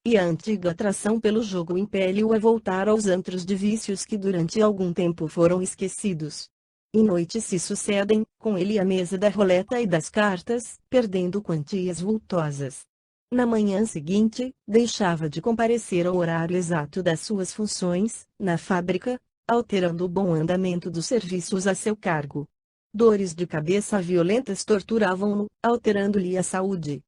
e a antiga atração pelo jogo impele-o a voltar aos antros de vícios que durante algum tempo foram esquecidos. E noites se sucedem, com ele à mesa da roleta e das cartas, perdendo quantias vultosas. Na manhã seguinte, deixava de comparecer ao horário exato das suas funções, na fábrica, alterando o bom andamento dos serviços a seu cargo. Dores de cabeça violentas torturavam-no, alterando-lhe a saúde.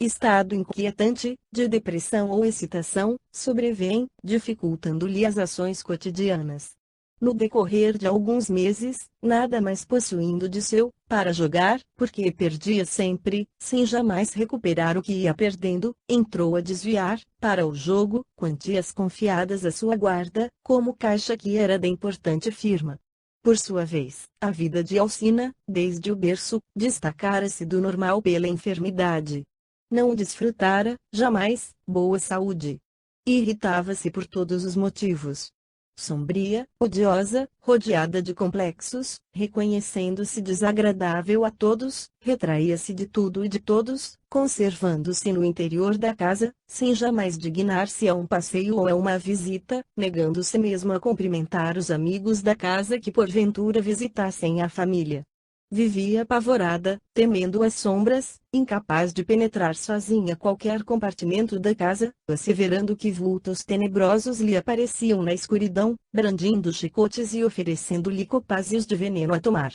Estado inquietante, de depressão ou excitação, sobrevém, dificultando-lhe as ações cotidianas. No decorrer de alguns meses, nada mais possuindo de seu, para jogar, porque perdia sempre, sem jamais recuperar o que ia perdendo, entrou a desviar, para o jogo, quantias confiadas à sua guarda, como caixa que era da importante firma. Por sua vez, a vida de Alcina, desde o berço, destacara-se do normal pela enfermidade. Não desfrutara, jamais, boa saúde. Irritava-se por todos os motivos. Sombria, odiosa, rodeada de complexos, reconhecendo-se desagradável a todos, retraía-se de tudo e de todos, conservando-se no interior da casa, sem jamais dignar-se a um passeio ou a uma visita, negando-se mesmo a cumprimentar os amigos da casa que porventura visitassem a família. Vivia apavorada, temendo as sombras, incapaz de penetrar sozinha qualquer compartimento da casa, asseverando que vultos tenebrosos lhe apareciam na escuridão, brandindo chicotes e oferecendo-lhe copazes de veneno a tomar.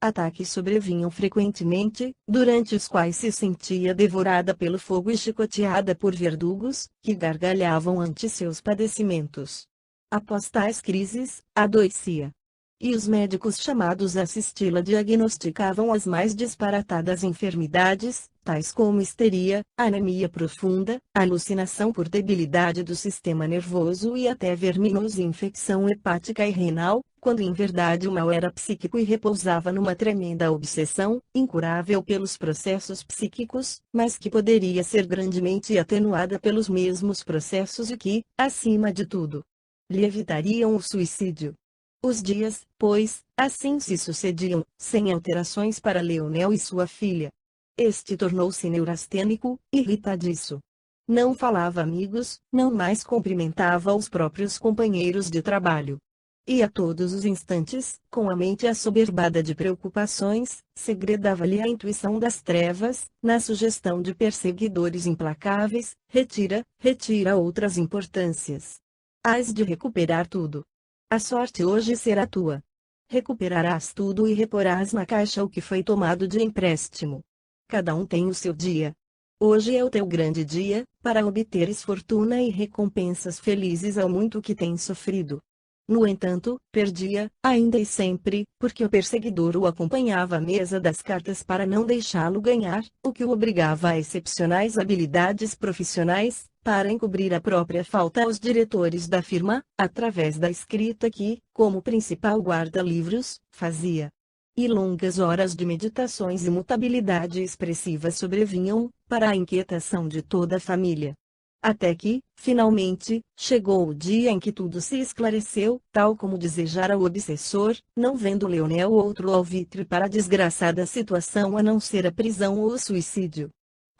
Ataques sobrevinham frequentemente, durante os quais se sentia devorada pelo fogo e chicoteada por verdugos, que gargalhavam ante seus padecimentos. Após tais crises, adoecia. E os médicos chamados a assisti-la diagnosticavam as mais disparatadas enfermidades, tais como histeria, anemia profunda, alucinação por debilidade do sistema nervoso e até verminose infecção hepática e renal, quando em verdade o mal era psíquico e repousava numa tremenda obsessão, incurável pelos processos psíquicos, mas que poderia ser grandemente atenuada pelos mesmos processos e que, acima de tudo, lhe evitariam o suicídio. Os dias, pois, assim se sucediam, sem alterações para Leonel e sua filha. Este tornou-se neurastênico, irritadiço. Não falava amigos, não mais cumprimentava os próprios companheiros de trabalho. E a todos os instantes, com a mente assoberbada de preocupações, segredava-lhe a intuição das trevas, na sugestão de perseguidores implacáveis: retira, retira outras importâncias. Hás de recuperar tudo. A sorte hoje será tua. Recuperarás tudo e reporás na caixa o que foi tomado de empréstimo. Cada um tem o seu dia. Hoje é o teu grande dia, para obteres fortuna e recompensas felizes ao muito que tens sofrido. No entanto, perdia, ainda e sempre, porque o perseguidor o acompanhava à mesa das cartas para não deixá-lo ganhar, o que o obrigava a excepcionais habilidades profissionais, para encobrir a própria falta aos diretores da firma, através da escrita que, como principal guarda-livros, fazia. E longas horas de meditações e mutabilidade expressiva sobrevinham, para a inquietação de toda a família. Até que, finalmente, chegou o dia em que tudo se esclareceu, tal como desejara o obsessor, não vendo Leonel outro alvitre para a desgraçada situação a não ser a prisão ou o suicídio.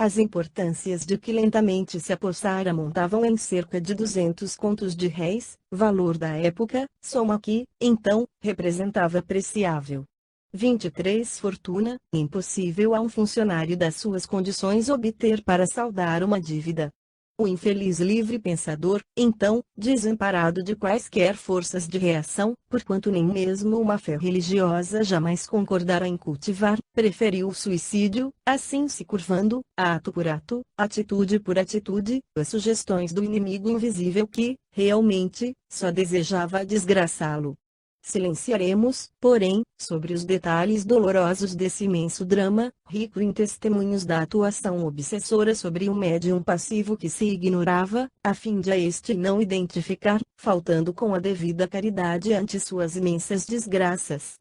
As importâncias de que lentamente se apossara montavam em cerca de 200 contos de réis, valor da época, soma que, então, representava apreciável. 23 fortuna, impossível a um funcionário das suas condições obter para saldar uma dívida. O infeliz livre pensador, então, desamparado de quaisquer forças de reação, porquanto nem mesmo uma fé religiosa jamais concordara em cultivar, preferiu o suicídio, assim se curvando, ato por ato, atitude por atitude, às sugestões do inimigo invisível que, realmente, só desejava desgraçá-lo. Silenciaremos, porém, sobre os detalhes dolorosos desse imenso drama, rico em testemunhos da atuação obsessora sobre um médium passivo que se ignorava, a fim de a este não identificar, faltando com a devida caridade ante suas imensas desgraças.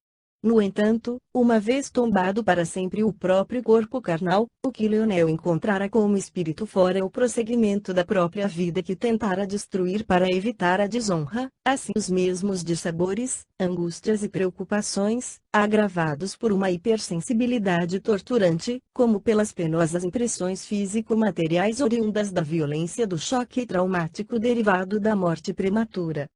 No entanto, uma vez tombado para sempre o próprio corpo carnal, o que Leonel encontrara como espírito fora o prosseguimento da própria vida que tentara destruir para evitar a desonra, assim os mesmos dissabores, angústias e preocupações, agravados por uma hipersensibilidade torturante, como pelas penosas impressões físico-materiais oriundas da violência do choque traumático derivado da morte prematura.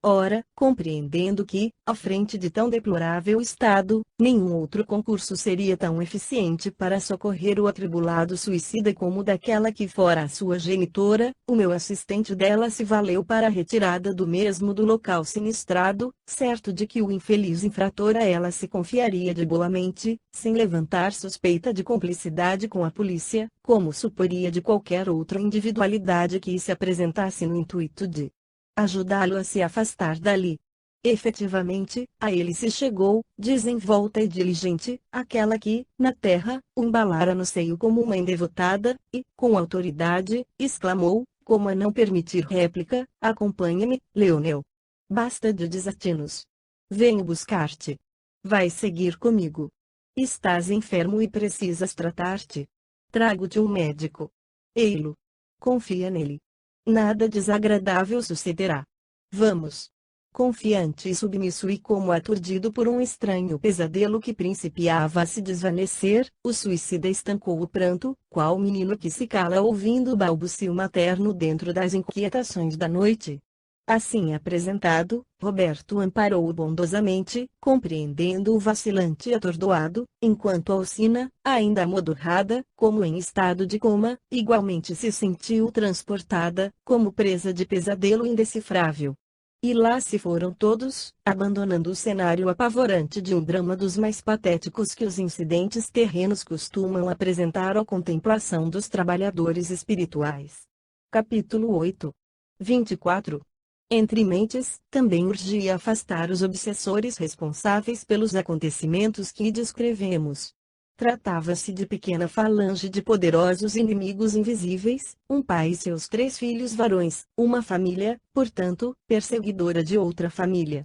Ora, compreendendo que, à frente de tão deplorável estado, nenhum outro concurso seria tão eficiente para socorrer o atribulado suicida como daquela que fora a sua genitora, o meu assistente dela se valeu para a retirada do mesmo do local sinistrado, certo de que o infeliz infrator a ela se confiaria de boamente, sem levantar suspeita de cumplicidade com a polícia, como suporia de qualquer outra individualidade que se apresentasse no intuito de ajudá-lo a se afastar dali. Efetivamente, a ele se chegou, desenvolta e diligente, aquela que, na terra, o embalara no seio como uma endevotada, e, com autoridade, exclamou, como a não permitir réplica: acompanha-me, Leonel. Basta de desatinos. Venho buscar-te. Vais seguir comigo. Estás enfermo e precisas tratar-te. Trago-te um médico. Ei-lo. Confia nele. Nada desagradável sucederá. Vamos. Confiante e submisso e como aturdido por um estranho pesadelo que principiava a se desvanecer, o suicida estancou o pranto, qual menino que se cala ouvindo o balbucio materno dentro das inquietações da noite. Assim apresentado, Roberto amparou-o bondosamente, compreendendo o vacilante e atordoado, enquanto Alcina, ainda amodorrada, como em estado de coma, igualmente se sentiu transportada, como presa de pesadelo indecifrável. E lá se foram todos, abandonando o cenário apavorante de um drama dos mais patéticos que os incidentes terrenos costumam apresentar à contemplação dos trabalhadores espirituais. Capítulo 8. 24. Entre mentes, também urgia afastar os obsessores responsáveis pelos acontecimentos que descrevemos. Tratava-se de pequena falange de poderosos inimigos invisíveis, um pai e seus 3 filhos varões, uma família, portanto, perseguidora de outra família.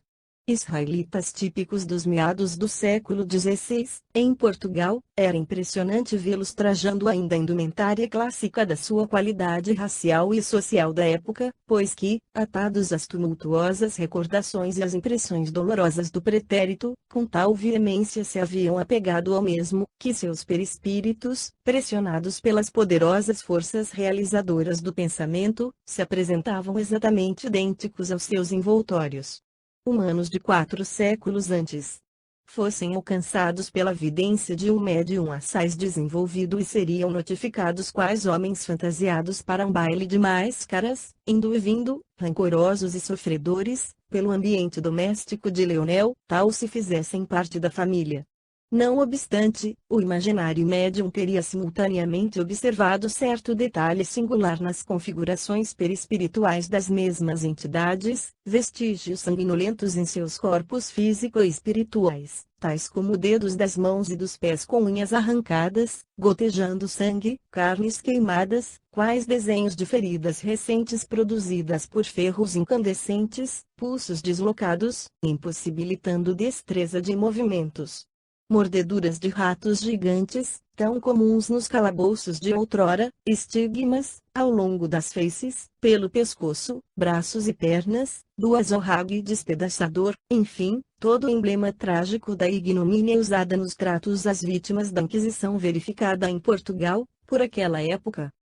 Israelitas típicos dos meados do século XVI, em Portugal, era impressionante vê-los trajando ainda a indumentária clássica da sua qualidade racial e social da época, pois que, atados às tumultuosas recordações e às impressões dolorosas do pretérito, com tal veemência se haviam apegado ao mesmo, que seus perispíritos, pressionados pelas poderosas forças realizadoras do pensamento, se apresentavam exatamente idênticos aos seus envoltórios humanos de 4 séculos antes. Fossem alcançados pela vidência de um médium assaz desenvolvido e seriam notificados quais homens fantasiados para um baile de máscaras, indo e vindo, rancorosos e sofredores, pelo ambiente doméstico de Leonel, tal se fizessem parte da família. Não obstante, o imaginário médium teria simultaneamente observado certo detalhe singular nas configurações perispirituais das mesmas entidades, vestígios sanguinolentos em seus corpos físico-espirituais, tais como dedos das mãos e dos pés com unhas arrancadas, gotejando sangue, carnes queimadas, quais desenhos de feridas recentes produzidas por ferros incandescentes, pulsos deslocados, impossibilitando destreza de movimentos. Mordeduras de ratos gigantes, tão comuns nos calabouços de outrora, estigmas, ao longo das feices, pelo pescoço, braços e pernas, do azorrague despedaçador, enfim, todo o emblema trágico da ignomínia usada nos tratos às vítimas da Inquisição verificada em Portugal, por aquela época.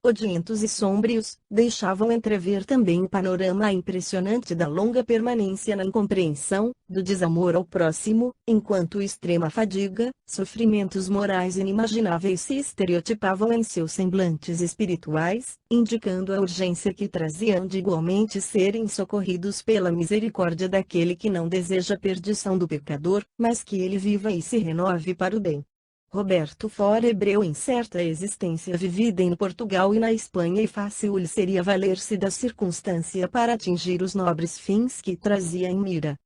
Odientos e sombrios, deixavam entrever também o panorama impressionante da longa permanência na incompreensão, do desamor ao próximo, enquanto extrema fadiga, sofrimentos morais inimagináveis se estereotipavam em seus semblantes espirituais, indicando a urgência que traziam de igualmente serem socorridos pela misericórdia daquele que não deseja a perdição do pecador, mas que ele viva e se renove para o bem. Roberto fora hebreu em certa existência vivida em Portugal e na Espanha e fácil lhe seria valer-se da circunstância para atingir os nobres fins que trazia em mira.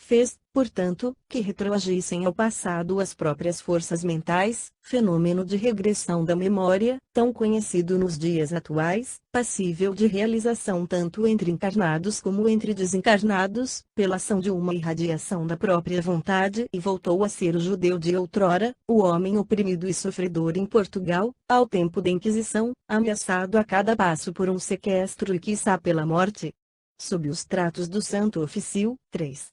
Fez, portanto, que retroagissem ao passado as próprias forças mentais, fenômeno de regressão da memória, tão conhecido nos dias atuais, passível de realização tanto entre encarnados como entre desencarnados, pela ação de uma irradiação da própria vontade, e voltou a ser o judeu de outrora, o homem oprimido e sofredor em Portugal, ao tempo da Inquisição, ameaçado a cada passo por um sequestro e quiçá pela morte. Sob os tratos do Santo Ofício, 3.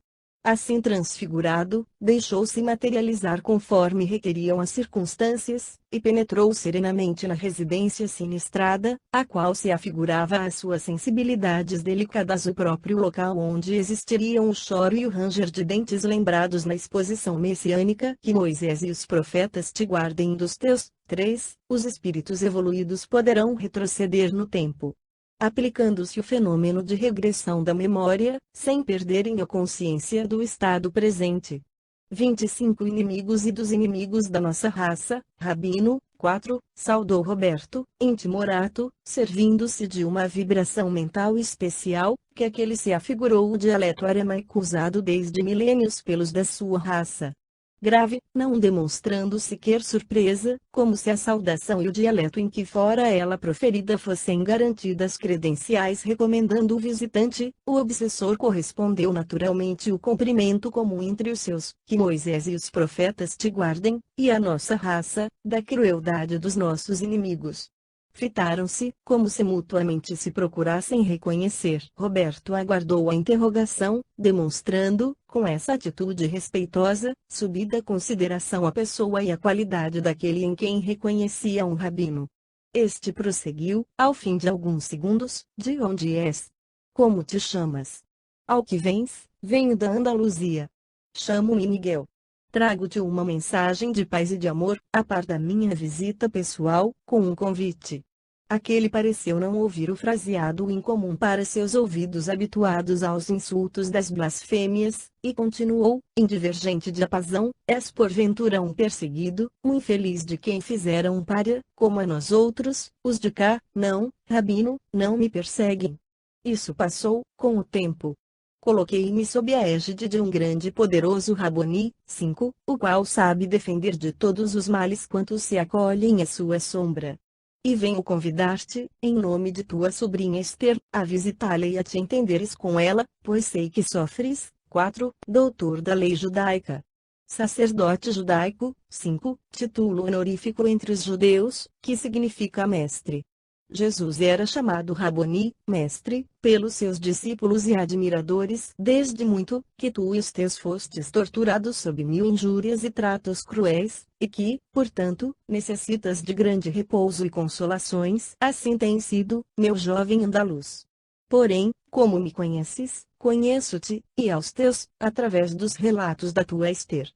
Assim transfigurado, deixou-se materializar conforme requeriam as circunstâncias, e penetrou serenamente na residência sinistrada, a qual se afigurava às suas sensibilidades delicadas o próprio local onde existiriam o choro e o ranger de dentes lembrados na exposição messiânica que Moisés e os profetas te guardem dos teus. 3. Os espíritos evoluídos poderão retroceder no tempo, aplicando-se o fenômeno de regressão da memória, sem perderem a consciência do estado presente. 25 Inimigos e dos inimigos da nossa raça, Rabino, 4, saudou Roberto, intimorato, servindo-se de uma vibração mental especial, que aquele se afigurou o dialeto aramaico usado desde milênios pelos da sua raça. Grave, não demonstrando sequer surpresa, como se a saudação e o dialeto em que fora ela proferida fossem garantidas credenciais recomendando o visitante, o obsessor correspondeu naturalmente o cumprimento comum entre os seus, que Moisés e os profetas te guardem, e a nossa raça, da crueldade dos nossos inimigos. Fitaram-se, como se mutuamente se procurassem reconhecer. Roberto aguardou a interrogação, demonstrando, com essa atitude respeitosa, subida consideração à pessoa e à qualidade daquele em quem reconhecia um rabino. Este prosseguiu, ao fim de alguns segundos: de onde és? Como te chamas? Ao que vens? Venho da Andaluzia. Chamo-me Miguel. Trago-te uma mensagem de paz e de amor, a par da minha visita pessoal, com um convite. Aquele pareceu não ouvir o fraseado incomum para seus ouvidos habituados aos insultos das blasfêmias, e continuou, indivergente de apazão: és porventura um perseguido, um infeliz de quem fizeram um pária, como a nós outros, os de cá? Não, Rabino, não me perseguem. Isso passou, com o tempo. Coloquei-me sob a égide de um grande e poderoso Raboni, 5, o qual sabe defender de todos os males quantos se acolhem à sua sombra. E venho convidar-te, em nome de tua sobrinha Esther, a visitá-la e a te entenderes com ela, pois sei que sofres. 4. Doutor da lei judaica. Sacerdote judaico. 5. Título honorífico entre os judeus, que significa mestre. Jesus era chamado Raboni, mestre, pelos seus discípulos e admiradores desde muito, que tu e os teus fostes torturados sob 1000 injúrias e tratos cruéis, e que, portanto, necessitas de grande repouso e consolações. Assim tem sido, meu jovem andaluz. Porém, como me conheces, conheço-te, e aos teus, através dos relatos da tua Esther.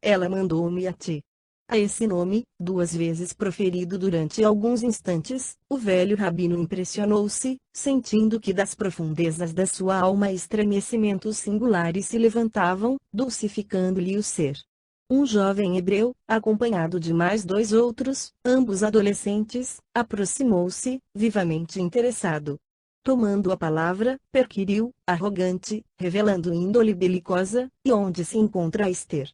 Ela mandou-me a ti. A esse nome, 2 vezes proferido durante alguns instantes, o velho rabino impressionou-se, sentindo que das profundezas da sua alma estremecimentos singulares se levantavam, dulcificando-lhe o ser. Um jovem hebreu, acompanhado de mais 2 outros, ambos adolescentes, aproximou-se, vivamente interessado. Tomando a palavra, perquiriu, arrogante, revelando índole belicosa: e onde se encontra Esther?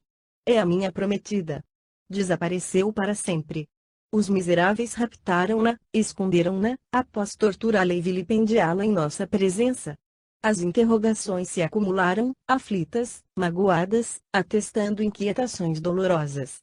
É a minha prometida. Desapareceu para sempre. Os miseráveis raptaram-na, esconderam-na, após torturá-la e vilipendiá-la em nossa presença. As interrogações se acumularam, aflitas, magoadas, atestando inquietações dolorosas.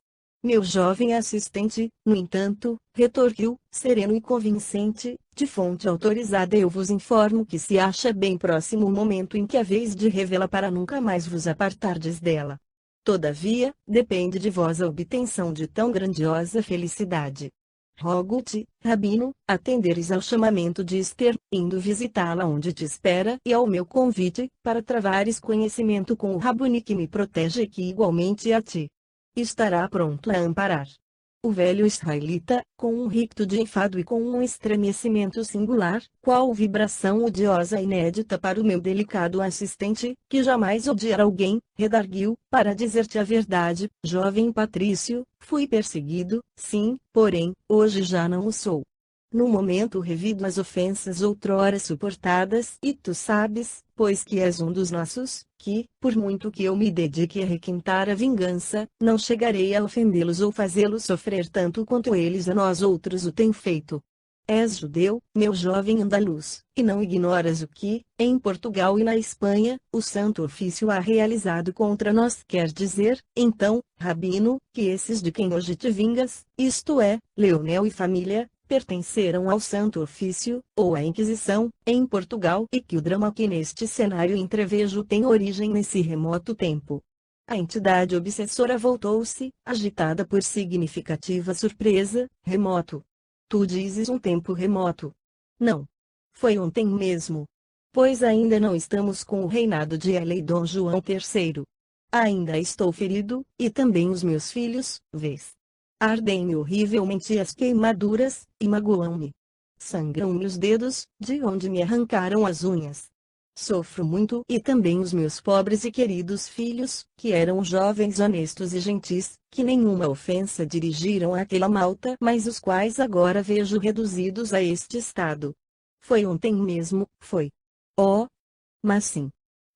Meu jovem assistente, no entanto, retorquiu, sereno e convincente: de fonte autorizada eu vos informo que se acha bem próximo o momento em que haveis de revê-la para nunca mais vos apartardes dela. Todavia, depende de vós a obtenção de tão grandiosa felicidade. Rogo-te, Rabino, atenderes ao chamamento de Esther, indo visitá-la onde te espera, e ao meu convite, para travares conhecimento com o Raboni que me protege e que igualmente a ti estará pronto a amparar. O velho israelita, com um ricto de enfado e com um estremecimento singular, qual vibração odiosa inédita para o meu delicado assistente, que jamais odiara alguém, redarguiu: para dizer-te a verdade, jovem patrício, fui perseguido, sim, porém, hoje já não o sou. No momento revido as ofensas outrora suportadas, e tu sabes, pois que és um dos nossos, que, por muito que eu me dedique a requintar a vingança, não chegarei a ofendê-los ou fazê-los sofrer tanto quanto eles a nós outros o têm feito. És judeu, meu jovem andaluz, e não ignoras o que, em Portugal e na Espanha, o Santo Ofício há realizado contra nós. Quer dizer, então, Rabino, que esses de quem hoje te vingas, isto é, Leonel e família, pertenceram ao Santo Ofício, ou à Inquisição, em Portugal, e que o drama que neste cenário entrevejo tem origem nesse remoto tempo. A entidade obsessora voltou-se, agitada por significativa surpresa. Remoto. Tu dizes um tempo remoto. Não. Foi ontem mesmo. Pois ainda não estamos com o reinado de Elei Dom João III. Ainda estou ferido, e também os meus filhos, vês. Ardem-me horrivelmente as queimaduras, e magoam-me. Sangram-me os dedos, de onde me arrancaram as unhas. Sofro muito, e também os meus pobres e queridos filhos, que eram jovens honestos e gentis, que nenhuma ofensa dirigiram àquela malta, mas os quais agora vejo reduzidos a este estado. Foi ontem mesmo, foi. Oh! Mas sim.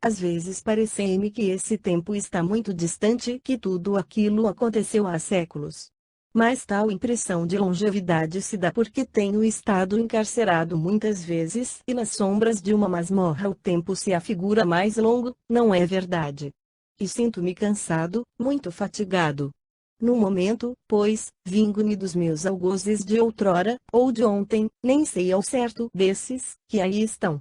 Às vezes parece-me que esse tempo está muito distante, que tudo aquilo aconteceu há séculos. Mas tal impressão de longevidade se dá porque tenho estado encarcerado muitas vezes e nas sombras de uma masmorra o tempo se afigura mais longo, não é verdade? E sinto-me cansado, muito fatigado. No momento, pois, vingo-me dos meus algozes de outrora, ou de ontem, nem sei ao certo desses, que aí estão.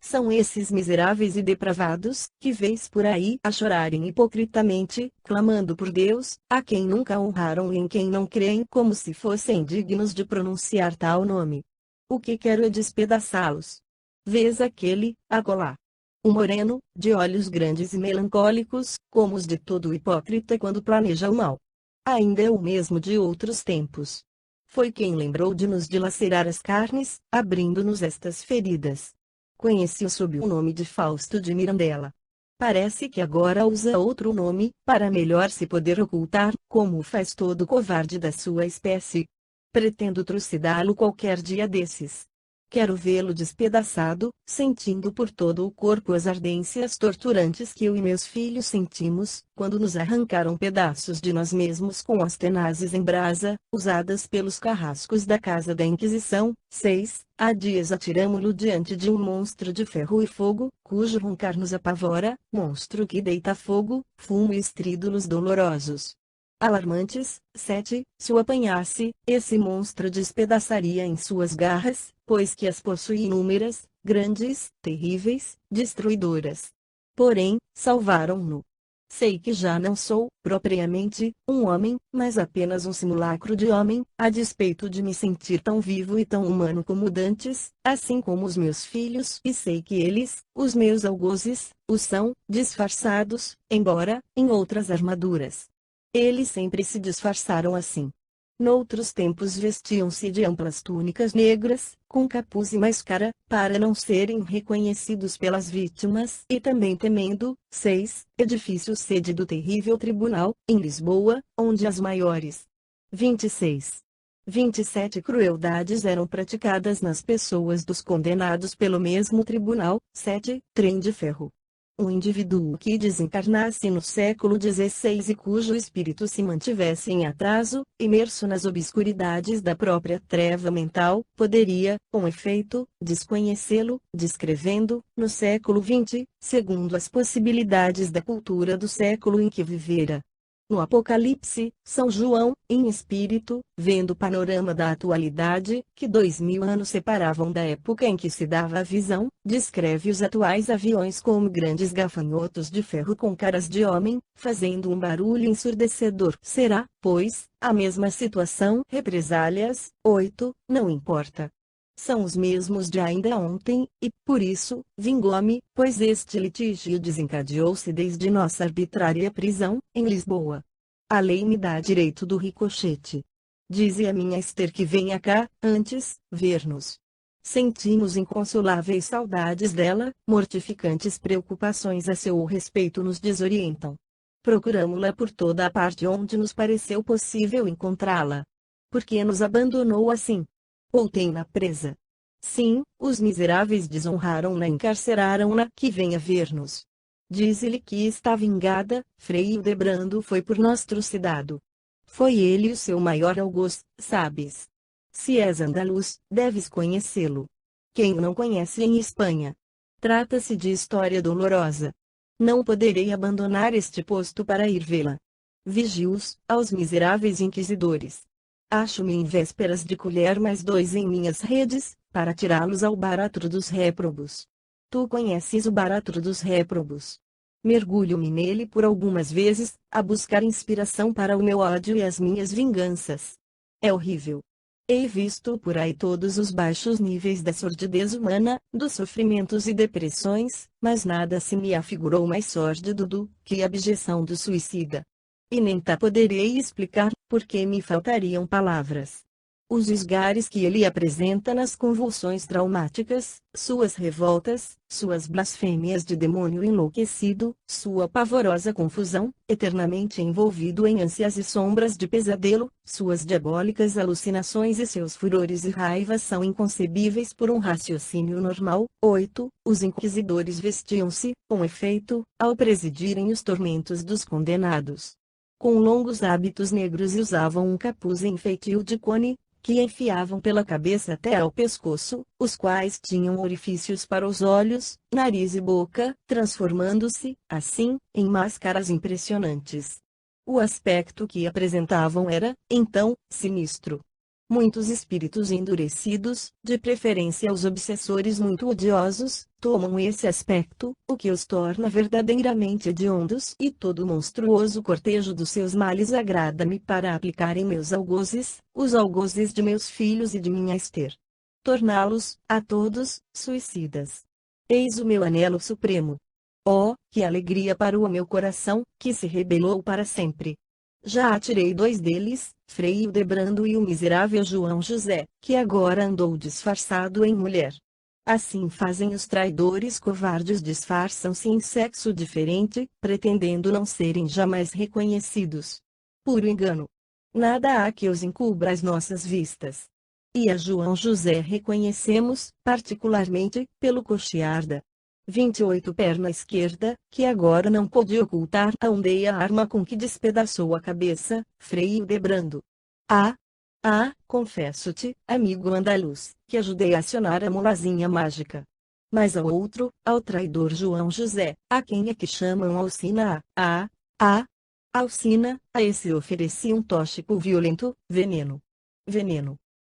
São esses miseráveis e depravados, que vês por aí a chorarem hipocritamente, clamando por Deus, a quem nunca honraram e em quem não creem como se fossem dignos de pronunciar tal nome. O que quero é despedaçá-los. Vês aquele, acolá. O moreno, de olhos grandes e melancólicos, como os de todo hipócrita quando planeja o mal. Ainda é o mesmo de outros tempos. Foi quem lembrou de nos dilacerar as carnes, abrindo-nos estas feridas. Conheci-o sob o nome de Fausto de Mirandela. Parece que agora usa outro nome, para melhor se poder ocultar, como faz todo covarde da sua espécie. Pretendo trucidá-lo qualquer dia desses. Quero vê-lo despedaçado, sentindo por todo o corpo as ardências torturantes que eu e meus filhos sentimos, quando nos arrancaram pedaços de nós mesmos com as tenazes em brasa, usadas pelos carrascos da casa da Inquisição. 6. Há dias atiramo-lo diante de um monstro de ferro e fogo, cujo roncar nos apavora, monstro que deita fogo, fumo e estrídulos dolorosos. Alarmantes. 7. Se o apanhasse, esse monstro despedaçaria em suas garras, pois que as possui inúmeras, grandes, terríveis, destruidoras. Porém, salvaram-no. Sei que já não sou, propriamente, um homem, mas apenas um simulacro de homem, a despeito de me sentir tão vivo e tão humano como dantes, assim como os meus filhos, e sei que eles, os meus algozes, o são, disfarçados, embora, em outras armaduras. Eles sempre se disfarçaram assim. Noutros tempos vestiam-se de amplas túnicas negras, com capuz e máscara, para não serem reconhecidos pelas vítimas e também temendo. 6. Edifício sede do terrível tribunal, em Lisboa, onde as maiores 27 crueldades eram praticadas nas pessoas dos condenados pelo mesmo tribunal. 7. Trem de ferro. Um indivíduo que desencarnasse no século XVI e cujo espírito se mantivesse em atraso, imerso nas obscuridades da própria treva mental, poderia, com efeito, desconhecê-lo, descrevendo, no século XX, segundo as possibilidades da cultura do século em que vivera. No Apocalipse, São João, em espírito, vendo o panorama da atualidade, que 2000 anos separavam da época em que se dava a visão, descreve os atuais aviões como grandes gafanhotos de ferro com caras de homem, fazendo um barulho ensurdecedor. Será, pois, a mesma situação? Represálias. 8. Não importa. São os mesmos de ainda ontem, e, por isso, vingou-me, pois este litígio desencadeou-se desde nossa arbitrária prisão, em Lisboa. A lei me dá direito do ricochete. Dize a minha Esther que venha cá, antes, ver-nos. Sentimos inconsoláveis saudades dela, mortificantes preocupações a seu respeito nos desorientam. Procuramo-la por toda a parte onde nos pareceu possível encontrá-la. Por que nos abandonou assim? Ou tem-na presa? Sim, os miseráveis desonraram-na e encarceraram-na. Que venha ver-nos. Dize-lhe que está vingada. Frei Hildebrando foi por nós trucidado. Foi ele o seu maior algoz, sabes? Se és andaluz, deves conhecê-lo. Quem o não conhece em Espanha? Trata-se de história dolorosa. Não poderei abandonar este posto para ir vê-la. Vigio-os, aos miseráveis inquisidores. Acho-me em vésperas de colher mais dois em minhas redes, para tirá-los ao báratro dos réprobos. Tu conheces o báratro dos réprobos. Mergulho-me nele por algumas vezes, a buscar inspiração para o meu ódio e as minhas vinganças. É horrível. Hei visto por aí todos os baixos níveis da sordidez humana, dos sofrimentos e depressões, mas nada se me afigurou mais sórdido do que a abjeção do suicida. E nem tá poderei explicar, porque me faltariam palavras. Os esgares que ele apresenta nas convulsões traumáticas, suas revoltas, suas blasfêmias de demônio enlouquecido, sua pavorosa confusão, eternamente envolvido em ânsias e sombras de pesadelo, suas diabólicas alucinações e seus furores e raivas são inconcebíveis por um raciocínio normal. 8. Os inquisidores vestiam-se, com efeito, ao presidirem os tormentos dos condenados, com longos hábitos negros e usavam um capuz em feitio de cone, que enfiavam pela cabeça até ao pescoço, os quais tinham orifícios para os olhos, nariz e boca, transformando-se, assim, em máscaras impressionantes. O aspecto que apresentavam era, então, sinistro. Muitos espíritos endurecidos, de preferência os obsessores muito odiosos, tomam esse aspecto, o que os torna verdadeiramente hediondos, e todo o monstruoso cortejo dos seus males agrada-me para aplicar em meus algozes, os algozes de meus filhos e de minha Ester. Torná-los, a todos, suicidas. Eis o meu anelo supremo. Oh, que alegria para o meu coração, que se rebelou para sempre! Já atirei dois deles, Frei Hildebrando e o miserável João José, que agora andou disfarçado em mulher. Assim fazem os traidores covardes, disfarçam-se em sexo diferente, pretendendo não serem jamais reconhecidos. Puro engano. Nada há que os encubra às nossas vistas. E a João José reconhecemos, particularmente, pelo coxiarda. 28 perna esquerda, que agora não pôde ocultar a ondeia arma com que despedaçou a cabeça, Frei Hildebrando. Confesso-te, amigo andaluz, que ajudei a acionar a mulazinha mágica. Mas ao outro, ao traidor João José, a quem é que chamam Alcina, Alcina, a esse ofereci um tóxico violento, veneno. Veneno.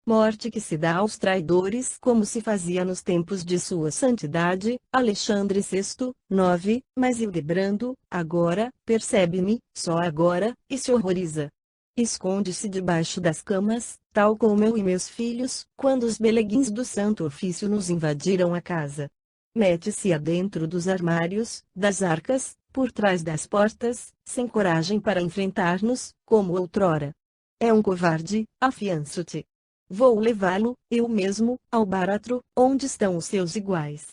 Morte que se dá aos traidores como se fazia nos tempos de sua santidade, Alexandre VI, 9, mas Hildebrando, agora, percebe-me, só agora, e se horroriza. Esconde-se debaixo das camas, tal como eu e meus filhos, quando os beleguins do Santo Ofício nos invadiram a casa. Mete-se adentro dos armários, das arcas, por trás das portas, sem coragem para enfrentar-nos, como outrora. É um covarde, afianço-te. Vou levá-lo, eu mesmo, ao báratro, onde estão os seus iguais.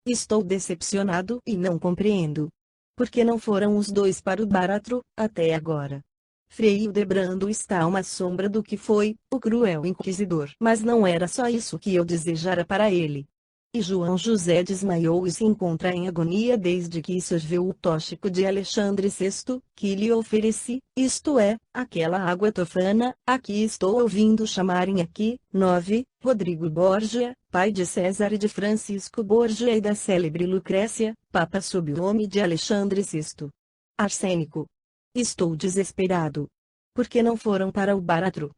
Estou decepcionado e não compreendo. Por que não foram os dois para o báratro, até agora? Frei Hildebrando está uma sombra do que foi, o cruel inquisidor. Mas não era só isso que eu desejara para ele. E João José desmaiou e se encontra em agonia desde que sorveu o tóxico de Alexandre VI, que lhe ofereci, isto é, aquela água tofana, a que estou ouvindo chamarem aqui. 9. Rodrigo Borgia, pai de César e de Francisco Borgia e da célebre Lucrécia, papa sob o nome de Alexandre VI. Arsênico. Estou desesperado. Por que não foram para o báratro?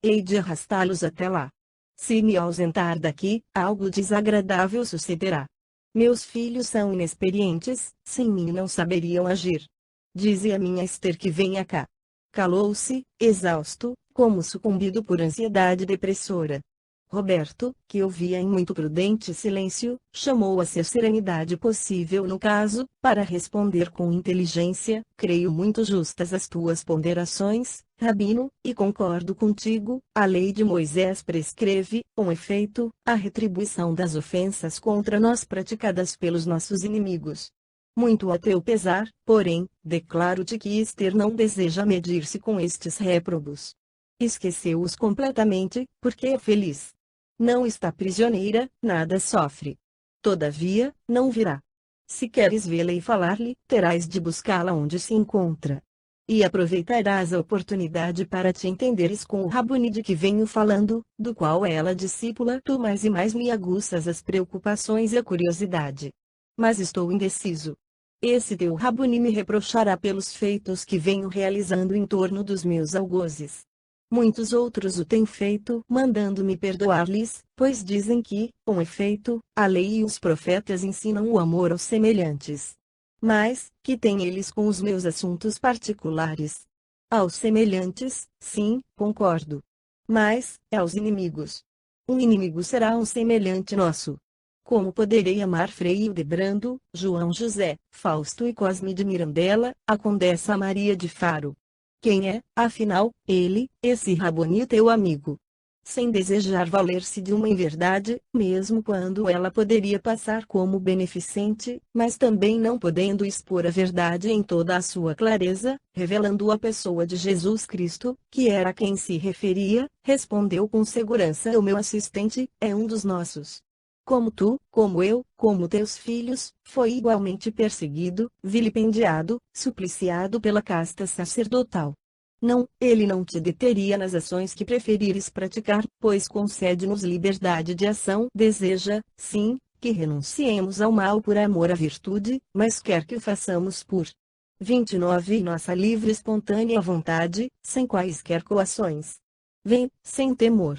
Hei de arrastá-los até lá. Se me ausentar daqui, algo desagradável sucederá. Meus filhos são inexperientes, sem mim não saberiam agir. Dize a minha Ester que venha cá. Calou-se, exausto, como sucumbido por ansiedade depressora. Roberto, que ouvia em muito prudente silêncio, chamou a ser serenidade possível no caso, para responder com inteligência: creio muito justas as tuas ponderações, Rabino, e concordo contigo, a lei de Moisés prescreve, com efeito, a retribuição das ofensas contra nós praticadas pelos nossos inimigos. Muito a teu pesar, porém, declaro-te que Ester não deseja medir-se com estes réprobos. Esqueceu-os completamente, porque é feliz. Não está prisioneira, nada sofre. Todavia, não virá. Se queres vê-la e falar-lhe, terás de buscá-la onde se encontra. E aproveitarás a oportunidade para te entenderes com o Rabuni de que venho falando, do qual ela discípula. Tu mais e mais me aguças as preocupações e a curiosidade. Mas estou indeciso. Esse teu Rabuni me reprochará pelos feitos que venho realizando em torno dos meus algozes. Muitos outros o têm feito, mandando-me perdoar-lhes, pois dizem que, com efeito, a lei e os profetas ensinam o amor aos semelhantes. Mas, que têm eles com os meus assuntos particulares? Aos semelhantes, sim, concordo. Mas, aos inimigos. Um inimigo será um semelhante nosso. Como poderei amar Frei Hildebrando, João José, Fausto e Cosme de Mirandela, a Condessa Maria de Faro? Quem é, afinal, ele, esse Raboni teu amigo? Sem desejar valer-se de uma inverdade, mesmo quando ela poderia passar como beneficente, mas também não podendo expor a verdade em toda a sua clareza, revelando a pessoa de Jesus Cristo, que era a quem se referia, respondeu com segurança: o meu assistente é um dos nossos. Como tu, como eu, como teus filhos, foi igualmente perseguido, vilipendiado, supliciado pela casta sacerdotal. Não, ele não te deteria nas ações que preferires praticar, pois concede-nos liberdade de ação. Deseja, sim, que renunciemos ao mal por amor à virtude, mas quer que o façamos por 29 nossa livre e espontânea vontade, sem quaisquer coações. Vem, sem temor.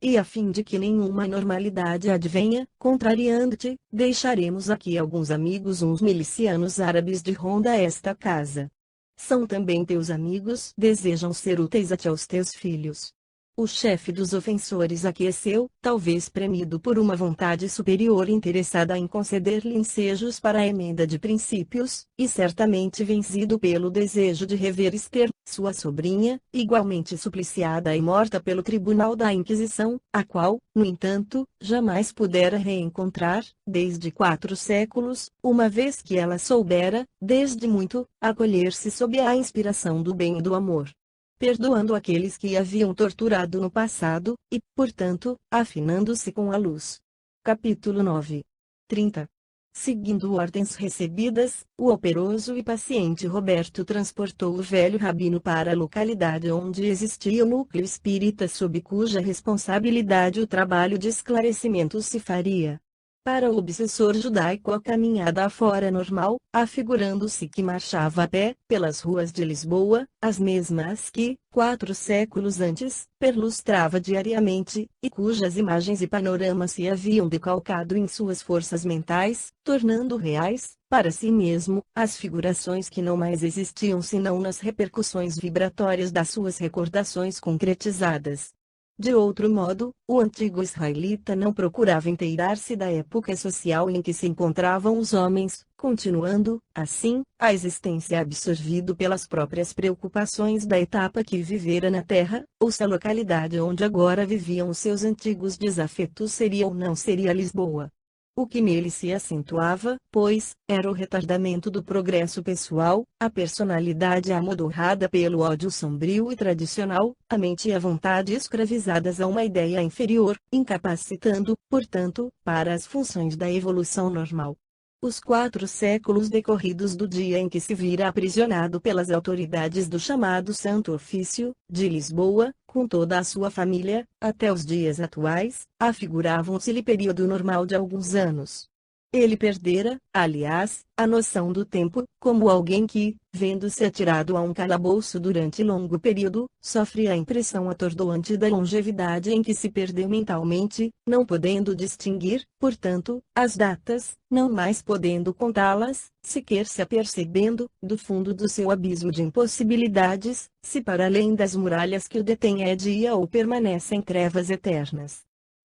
E a fim de que nenhuma normalidade advenha, contrariando-te, deixaremos aqui alguns amigos, uns milicianos árabes de ronda a esta casa. São também teus amigos, desejam ser úteis a ti aos teus filhos. O chefe dos ofensores aqueceu, talvez premido por uma vontade superior interessada em conceder-lhe ensejos para a emenda de princípios, e certamente vencido pelo desejo de rever Esther, sua sobrinha, igualmente supliciada e morta pelo tribunal da Inquisição, a qual, no entanto, jamais pudera reencontrar, desde 4 séculos, uma vez que ela soubera, desde muito, acolher-se sob a inspiração do bem e do amor, perdoando aqueles que a haviam torturado no passado, e, portanto, afinando-se com a luz. Capítulo 9. 30. Seguindo ordens recebidas, o operoso e paciente Roberto transportou o velho rabino para a localidade onde existia o núcleo espírita sob cuja responsabilidade o trabalho de esclarecimento se faria. Para o obsessor judaico a caminhada afora normal, afigurando-se que marchava a pé, pelas ruas de Lisboa, as mesmas que, 4 séculos antes, perlustrava diariamente, e cujas imagens e panoramas se haviam decalcado em suas forças mentais, tornando reais, para si mesmo, as figurações que não mais existiam senão nas repercussões vibratórias das suas recordações concretizadas. De outro modo, o antigo israelita não procurava inteirar-se da época social em que se encontravam os homens, continuando, assim, a existência absorvido pelas próprias preocupações da etapa que vivera na terra, ou se a localidade onde agora viviam os seus antigos desafetos seria ou não seria Lisboa. O que nele se acentuava, pois, era o retardamento do progresso pessoal, a personalidade amodorrada pelo ódio sombrio e tradicional, a mente e a vontade escravizadas a uma ideia inferior, incapacitando, portanto, para as funções da evolução normal. Os 4 séculos decorridos do dia em que se vira aprisionado pelas autoridades do chamado Santo Ofício, de Lisboa, com toda a sua família, até os dias atuais, afiguravam-se-lhe período normal de alguns anos. Ele perdera, aliás, a noção do tempo, como alguém que, vendo-se atirado a um calabouço durante longo período, sofre a impressão atordoante da longevidade em que se perdeu mentalmente, não podendo distinguir, portanto, as datas, não mais podendo contá-las, sequer se apercebendo, do fundo do seu abismo de impossibilidades, se para além das muralhas que o detêm é dia ou permanecem trevas eternas,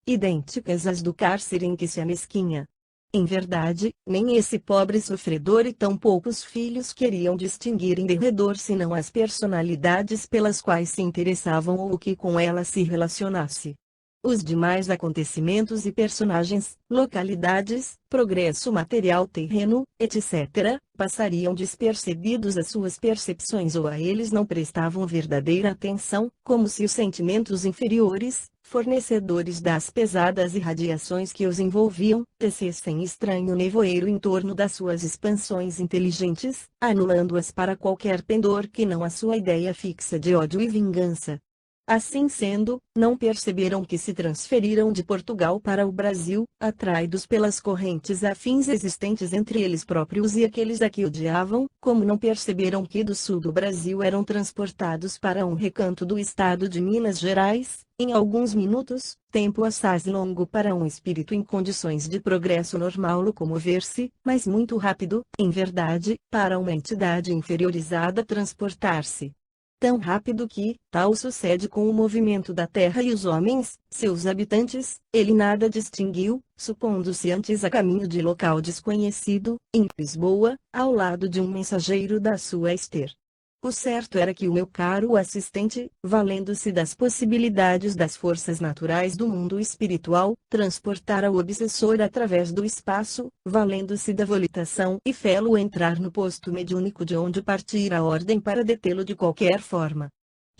idênticas às do cárcere em que se amesquinha. Em verdade, nem esse pobre sofredor e tão poucos filhos queriam distinguir em derredor senão as personalidades pelas quais se interessavam ou o que com elas se relacionasse. Os demais acontecimentos e personagens, localidades, progresso material terreno, etc., passariam despercebidos às suas percepções ou a eles não prestavam verdadeira atenção, como se os sentimentos inferiores, fornecedores das pesadas irradiações que os envolviam, tecessem estranho nevoeiro em torno das suas expansões inteligentes, anulando-as para qualquer pendor que não a sua ideia fixa de ódio e vingança. Assim sendo, não perceberam que se transferiram de Portugal para o Brasil, atraídos pelas correntes afins existentes entre eles próprios e aqueles a que odiavam, como não perceberam que do sul do Brasil eram transportados para um recanto do estado de Minas Gerais, em alguns minutos, tempo assaz longo para um espírito em condições de progresso normal locomover-se, mas muito rápido, em verdade, para uma entidade inferiorizada transportar-se. Tão rápido que, tal sucede com o movimento da terra e os homens, seus habitantes, ele nada distinguiu, supondo-se antes a caminho de local desconhecido, em Lisboa, ao lado de um mensageiro da sua ester. O certo era que o meu caro assistente, valendo-se das possibilidades das forças naturais do mundo espiritual, transportara o obsessor através do espaço, valendo-se da volitação e fê-lo entrar no posto mediúnico de onde partira a ordem para detê-lo de qualquer forma.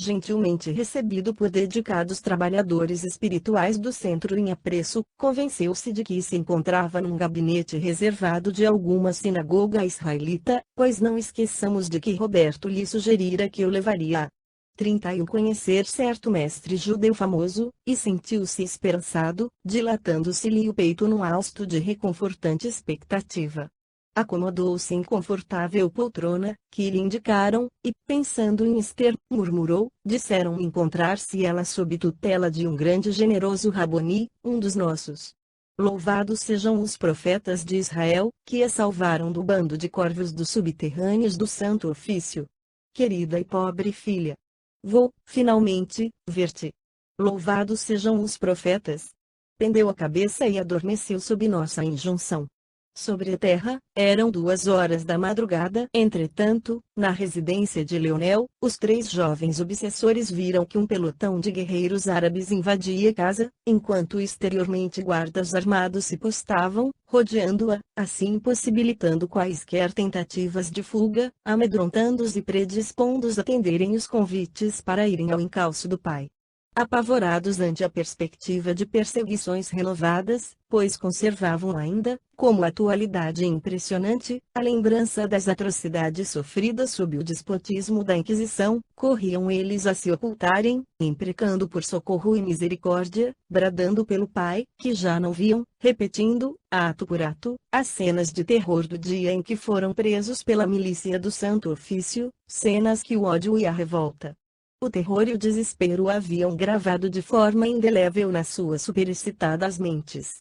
Gentilmente recebido por dedicados trabalhadores espirituais do centro em apreço, convenceu-se de que se encontrava num gabinete reservado de alguma sinagoga israelita, pois não esqueçamos de que Roberto lhe sugerira que o levaria a 31 conhecer certo mestre judeu famoso, e sentiu-se esperançado, dilatando-se-lhe o peito num hausto de reconfortante expectativa. Acomodou-se em confortável poltrona, que lhe indicaram, e, pensando em Esther, murmurou, disseram encontrar-se ela sob tutela de um grande e generoso Raboni, um dos nossos. Louvados sejam os profetas de Israel, que a salvaram do bando de corvos dos subterrâneos do Santo Ofício. Querida e pobre filha. Vou, finalmente, ver-te. Louvados sejam os profetas. Pendeu a cabeça e adormeceu sob nossa injunção. Sobre a terra, eram 2 horas da madrugada. Entretanto, na residência de Leonel, os 3 jovens obsessores viram que um pelotão de guerreiros árabes invadia a casa, enquanto exteriormente guardas armados se postavam, rodeando-a, assim impossibilitando quaisquer tentativas de fuga, amedrontando-os e predispondo-os a atenderem os convites para irem ao encalço do pai. Apavorados ante a perspectiva de perseguições renovadas, pois conservavam ainda, como atualidade impressionante, a lembrança das atrocidades sofridas sob o despotismo da Inquisição, corriam eles a se ocultarem, imprecando por socorro e misericórdia, bradando pelo pai, que já não viam, repetindo, ato por ato, as cenas de terror do dia em que foram presos pela milícia do Santo Ofício, cenas que o ódio e a revolta, o terror e o desespero haviam gravado de forma indelével nas suas superexcitadas mentes.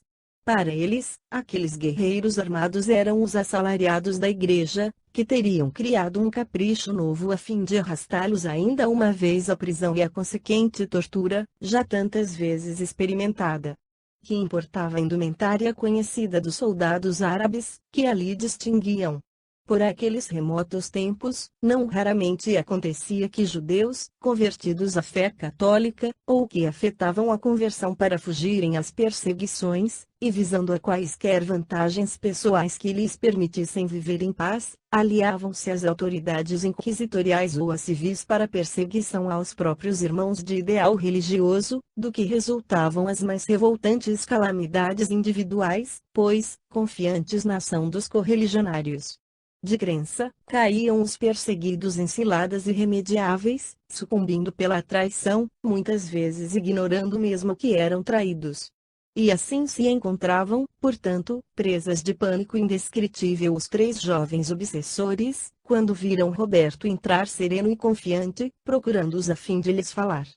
Para eles, aqueles guerreiros armados eram os assalariados da igreja, que teriam criado um capricho novo a fim de arrastá-los ainda uma vez à prisão e à consequente tortura, já tantas vezes experimentada. Que importava a indumentária conhecida dos soldados árabes, que ali distinguiam? Por aqueles remotos tempos, não raramente acontecia que judeus, convertidos à fé católica, ou que afetavam a conversão para fugirem às perseguições, e visando a quaisquer vantagens pessoais que lhes permitissem viver em paz, aliavam-se às autoridades inquisitoriais ou a civis para perseguição aos próprios irmãos de ideal religioso, do que resultavam as mais revoltantes calamidades individuais, pois, confiantes na ação dos correligionários de crença, caíam os perseguidos em ciladas irremediáveis, sucumbindo pela traição, muitas vezes ignorando mesmo que eram traídos. E assim se encontravam, portanto, presas de pânico indescritível os 3 jovens obsessores, quando viram Roberto entrar sereno e confiante, procurando-os a fim de lhes falar.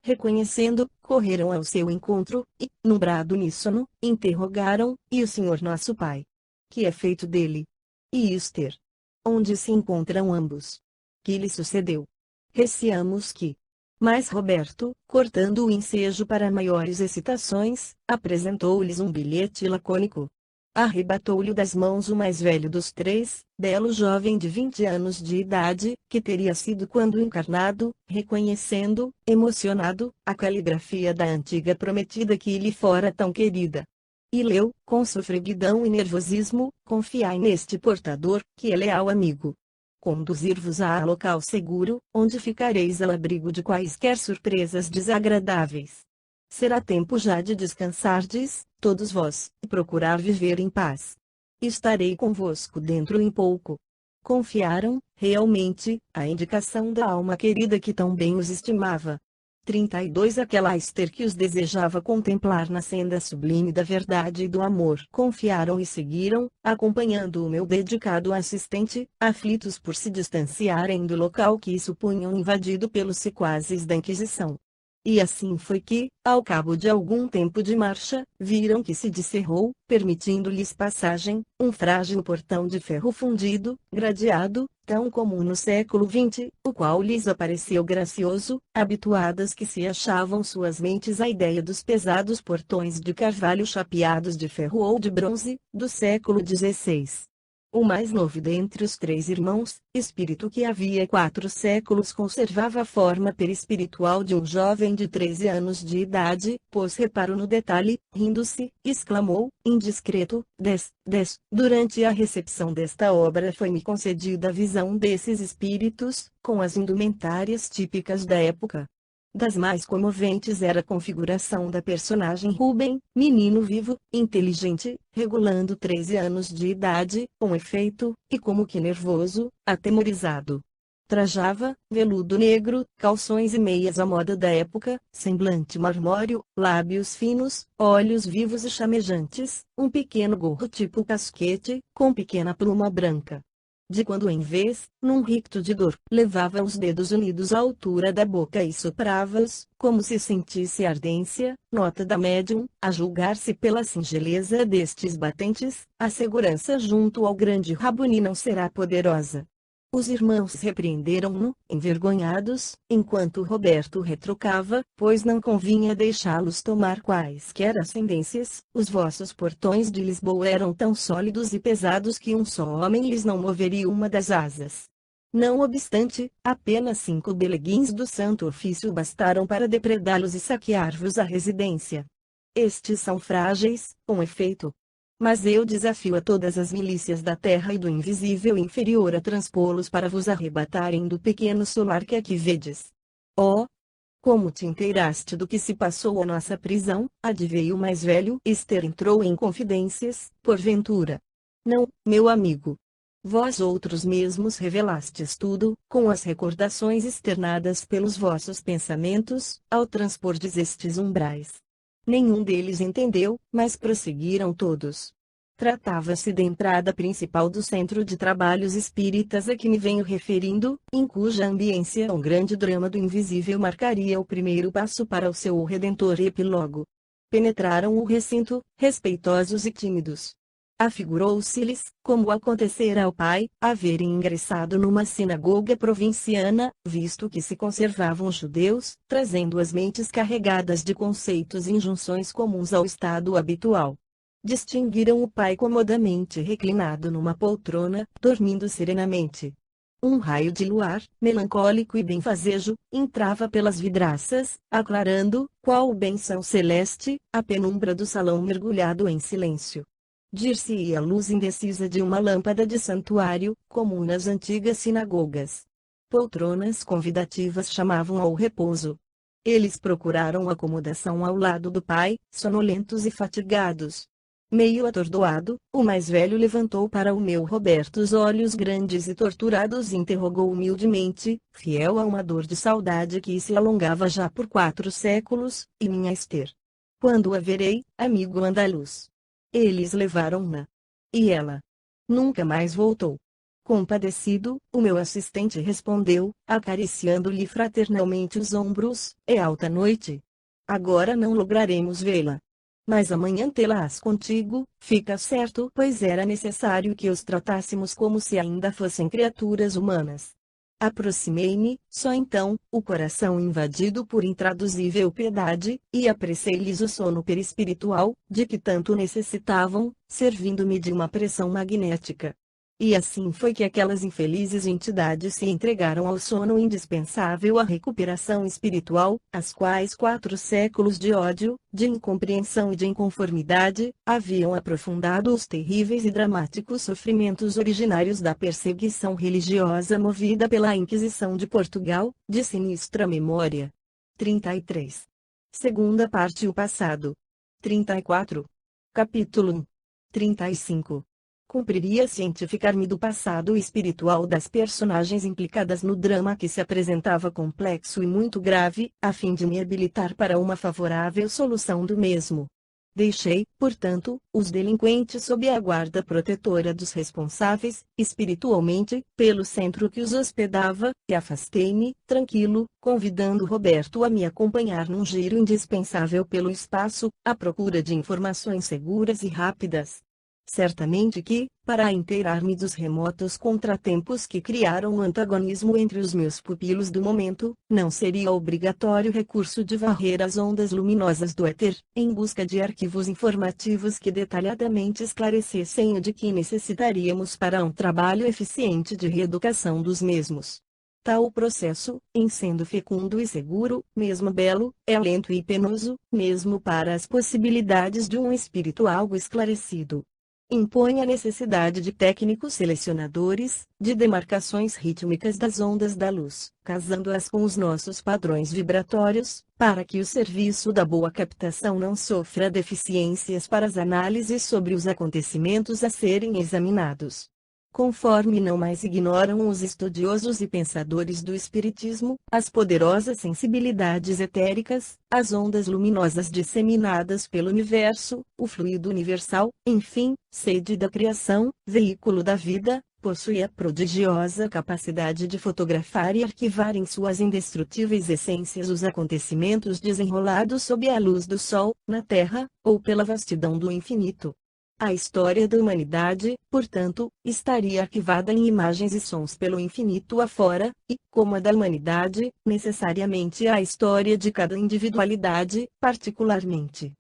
Reconhecendo, correram ao seu encontro, e, num brado uníssono, interrogaram, e o Senhor nosso Pai? Que é feito dele? E Esther? Onde se encontram ambos? Que lhe sucedeu? Receamos que. Mas Roberto, cortando o ensejo para maiores excitações, apresentou-lhes um bilhete lacônico. Arrebatou-lhe das mãos o mais velho dos 3, belo jovem de 20 anos de idade, que teria sido quando encarnado, reconhecendo, emocionado, a caligrafia da antiga prometida que lhe fora tão querida. E leu, com sofreguidão e nervosismo, confiai neste portador, que é leal amigo. Conduzir-vos a local seguro, onde ficareis ao abrigo de quaisquer surpresas desagradáveis. Será tempo já de descansardes, todos vós, e procurar viver em paz. Estarei convosco dentro em pouco. Confiaram, realmente, a indicação da alma querida que tão bem os estimava. 32 Aquela Esther que os desejava contemplar na senda sublime da verdade e do amor. Confiaram e seguiram, acompanhando o meu dedicado assistente, aflitos por se distanciarem do local que supunham invadido pelos sequazes da Inquisição. E assim foi que, ao cabo de algum tempo de marcha, viram que se descerrou, permitindo-lhes passagem, um frágil portão de ferro fundido, gradeado, tão comum no século XX, o qual lhes apareceu gracioso, habituadas que se achavam suas mentes à ideia dos pesados portões de carvalho chapeados de ferro ou de bronze, do século XVI. O mais novo dentre os 3 irmãos, espírito que havia 4 séculos conservava a forma perispiritual de um jovem de 13 anos de idade, pôs reparo no detalhe, rindo-se, exclamou, indiscreto, 10. Durante a recepção desta obra foi-me concedida a visão desses espíritos, com as indumentárias típicas da época. Das mais comoventes era a configuração da personagem Rubem, menino vivo, inteligente, regulando 13 anos de idade, com efeito, e como que nervoso, atemorizado. Trajava, veludo negro, calções e meias à moda da época, semblante marmóreo, lábios finos, olhos vivos e chamejantes, um pequeno gorro tipo casquete, com pequena pluma branca. De quando em vez, num ricto de dor, levava os dedos unidos à altura da boca e soprava-os, como se sentisse ardência, nota da médium, a julgar-se pela singeleza destes batentes, a segurança junto ao grande Rabuni não será poderosa. Os irmãos repreenderam-no, envergonhados, enquanto Roberto retrucava, pois não convinha deixá-los tomar quaisquer ascendências. Os vossos portões de Lisboa eram tão sólidos e pesados que um só homem lhes não moveria uma das asas. Não obstante, apenas 5 beleguins do Santo Ofício bastaram para depredá-los e saquear-vos a residência. Estes são frágeis, com efeito. Mas eu desafio a todas as milícias da terra e do invisível inferior a transpô-los para vos arrebatarem do pequeno solar que aqui vedes. Oh! Como te inteiraste do que se passou à nossa prisão? Adveio o mais velho. Esther entrou em confidências, porventura. Não, meu amigo. Vós outros mesmos revelastes tudo, com as recordações externadas pelos vossos pensamentos, ao transpordes estes umbrais. Nenhum deles entendeu, mas prosseguiram todos. Tratava-se da entrada principal do Centro de Trabalhos Espíritas a que me venho referindo, em cuja ambiência um grande drama do invisível marcaria o primeiro passo para o seu redentor epílogo. Penetraram o recinto, respeitosos e tímidos. Afigurou-se-lhes, como acontecera ao pai, haverem ingressado numa sinagoga provinciana, visto que se conservavam judeus, trazendo as mentes carregadas de conceitos e injunções comuns ao estado habitual. Distinguiram o pai comodamente reclinado numa poltrona, dormindo serenamente. Um raio de luar, melancólico e benfazejo, entrava pelas vidraças, aclarando, qual bênção celeste, a penumbra do salão mergulhado em silêncio. Dir-se-ia a luz indecisa de uma lâmpada de santuário, comum nas antigas sinagogas. Poltronas convidativas chamavam ao repouso. Eles procuraram acomodação ao lado do pai, sonolentos e fatigados. Meio atordoado, o mais velho levantou para o meu Roberto os olhos grandes e torturados e interrogou humildemente, fiel a uma dor de saudade que se alongava já por 4 séculos, e minha Esther? Quando a verei, amigo andaluz? Eles levaram-na. E ela? Nunca mais voltou. Compadecido, o meu assistente respondeu, acariciando-lhe fraternalmente os ombros, é alta noite. Agora não lograremos vê-la. Mas amanhã tê-la-ás contigo, fica certo, pois era necessário que os tratássemos como se ainda fossem criaturas humanas. Aproximei-me, só então, o coração invadido por intraduzível piedade, e apressei-lhes o sono perispiritual, de que tanto necessitavam, servindo-me de uma pressão magnética. E assim foi que aquelas infelizes entidades se entregaram ao sono indispensável à recuperação espiritual, as quais 4 séculos de ódio, de incompreensão e de inconformidade, haviam aprofundado os terríveis e dramáticos sofrimentos originários da perseguição religiosa movida pela Inquisição de Portugal, de sinistra memória. 33. Segunda parte: O passado. 34. Capítulo 1. 35. Cumpriria cientificar-me do passado espiritual das personagens implicadas no drama que se apresentava complexo e muito grave, a fim de me habilitar para uma favorável solução do mesmo. Deixei, portanto, os delinquentes sob a guarda protetora dos responsáveis, espiritualmente, pelo centro que os hospedava, e afastei-me, tranquilo, convidando Roberto a me acompanhar num giro indispensável pelo espaço, à procura de informações seguras e rápidas. Certamente que, para inteirar-me dos remotos contratempos que criaram um antagonismo entre os meus pupilos do momento, não seria obrigatório recurso de varrer as ondas luminosas do éter, em busca de arquivos informativos que detalhadamente esclarecessem o de que necessitaríamos para um trabalho eficiente de reeducação dos mesmos. Tal processo, em sendo fecundo e seguro, mesmo belo, é lento e penoso, mesmo para as possibilidades de um espírito algo esclarecido. Impõe a necessidade de técnicos selecionadores, de demarcações rítmicas das ondas da luz, casando-as com os nossos padrões vibratórios, para que o serviço da boa captação não sofra deficiências para as análises sobre os acontecimentos a serem examinados. Conforme não mais ignoram os estudiosos e pensadores do Espiritismo, as poderosas sensibilidades etéricas, as ondas luminosas disseminadas pelo universo, o fluido universal, enfim, sede da criação, veículo da vida, possui a prodigiosa capacidade de fotografar e arquivar em suas indestrutíveis essências os acontecimentos desenrolados sob a luz do Sol, na Terra, ou pela vastidão do infinito. A história da humanidade, portanto, estaria arquivada em imagens e sons pelo infinito afora, e, como a da humanidade, necessariamente a história de cada individualidade, particularmente.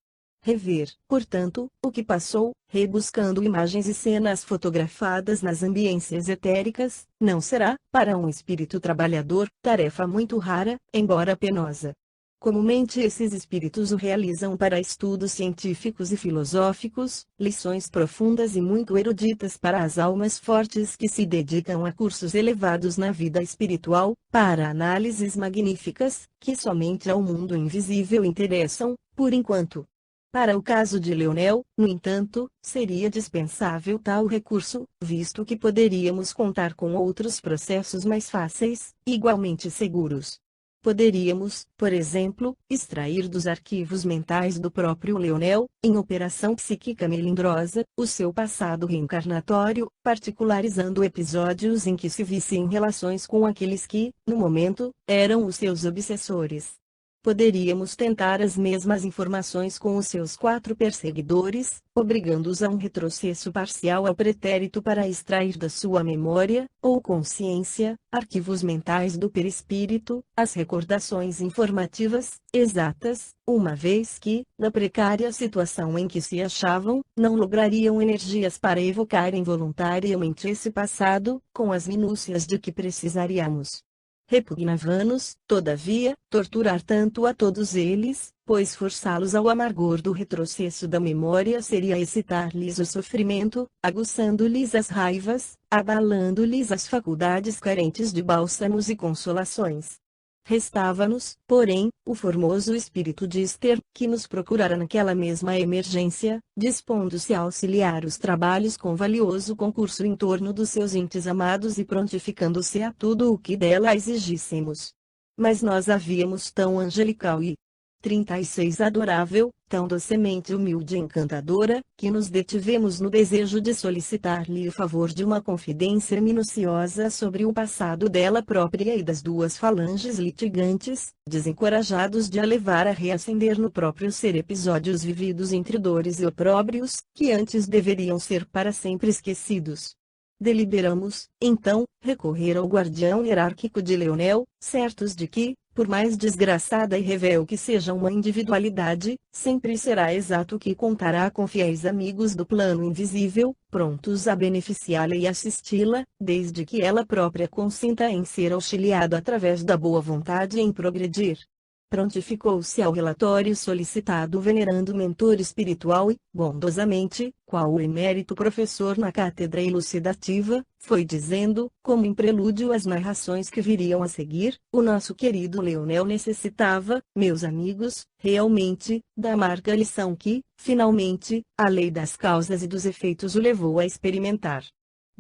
Rever, portanto, o que passou, rebuscando imagens e cenas fotografadas nas ambiências etéricas, não será, para um espírito trabalhador, tarefa muito rara, embora penosa. Comumente esses espíritos o realizam para estudos científicos e filosóficos, lições profundas e muito eruditas para as almas fortes que se dedicam a cursos elevados na vida espiritual, para análises magníficas, que somente ao mundo invisível interessam, por enquanto. Para o caso de Leonel, no entanto, seria dispensável tal recurso, visto que poderíamos contar com outros processos mais fáceis, igualmente seguros. Poderíamos, por exemplo, extrair dos arquivos mentais do próprio Leonel, em operação psíquica melindrosa, o seu passado reencarnatório, particularizando episódios em que se visse em relações com aqueles que, no momento, eram os seus obsessores. Poderíamos tentar as mesmas informações com os seus 4 perseguidores, obrigando-os a um retrocesso parcial ao pretérito para extrair da sua memória, ou consciência, arquivos mentais do perispírito, as recordações informativas, exatas, uma vez que, na precária situação em que se achavam, não lograriam energias para evocar involuntariamente esse passado, com as minúcias de que precisaríamos. Repugnava-nos, todavia, torturar tanto a todos eles, pois forçá-los ao amargor do retrocesso da memória seria excitar-lhes o sofrimento, aguçando-lhes as raivas, abalando-lhes as faculdades carentes de bálsamos e consolações. Restava-nos, porém, o formoso espírito de Esther, que nos procurara naquela mesma emergência, dispondo-se a auxiliar os trabalhos com valioso concurso em torno dos seus entes amados e prontificando-se a tudo o que dela exigíssemos. Mas nós a víamos tão angelical e 36 adorável, tão docemente humilde e encantadora, que nos detivemos no desejo de solicitar-lhe o favor de uma confidência minuciosa sobre o passado dela própria e das 2 falanges litigantes, desencorajados de a levar a reacender no próprio ser episódios vividos entre dores e opróbrios, que antes deveriam ser para sempre esquecidos. Deliberamos, então, recorrer ao guardião hierárquico de Leonel, certos de que, por mais desgraçada e revel que seja uma individualidade, sempre será exato que contará com fiéis amigos do plano invisível, prontos a beneficiá-la e assisti-la, desde que ela própria consinta em ser auxiliado através da boa vontade em progredir. Prontificou-se ao relatório solicitado venerando o mentor espiritual e, bondosamente, qual o emérito professor na cátedra elucidativa, foi dizendo, como em prelúdio às narrações que viriam a seguir: o nosso querido Leonel necessitava, meus amigos, realmente, da amarga lição que, finalmente, a lei das causas e dos efeitos o levou a experimentar.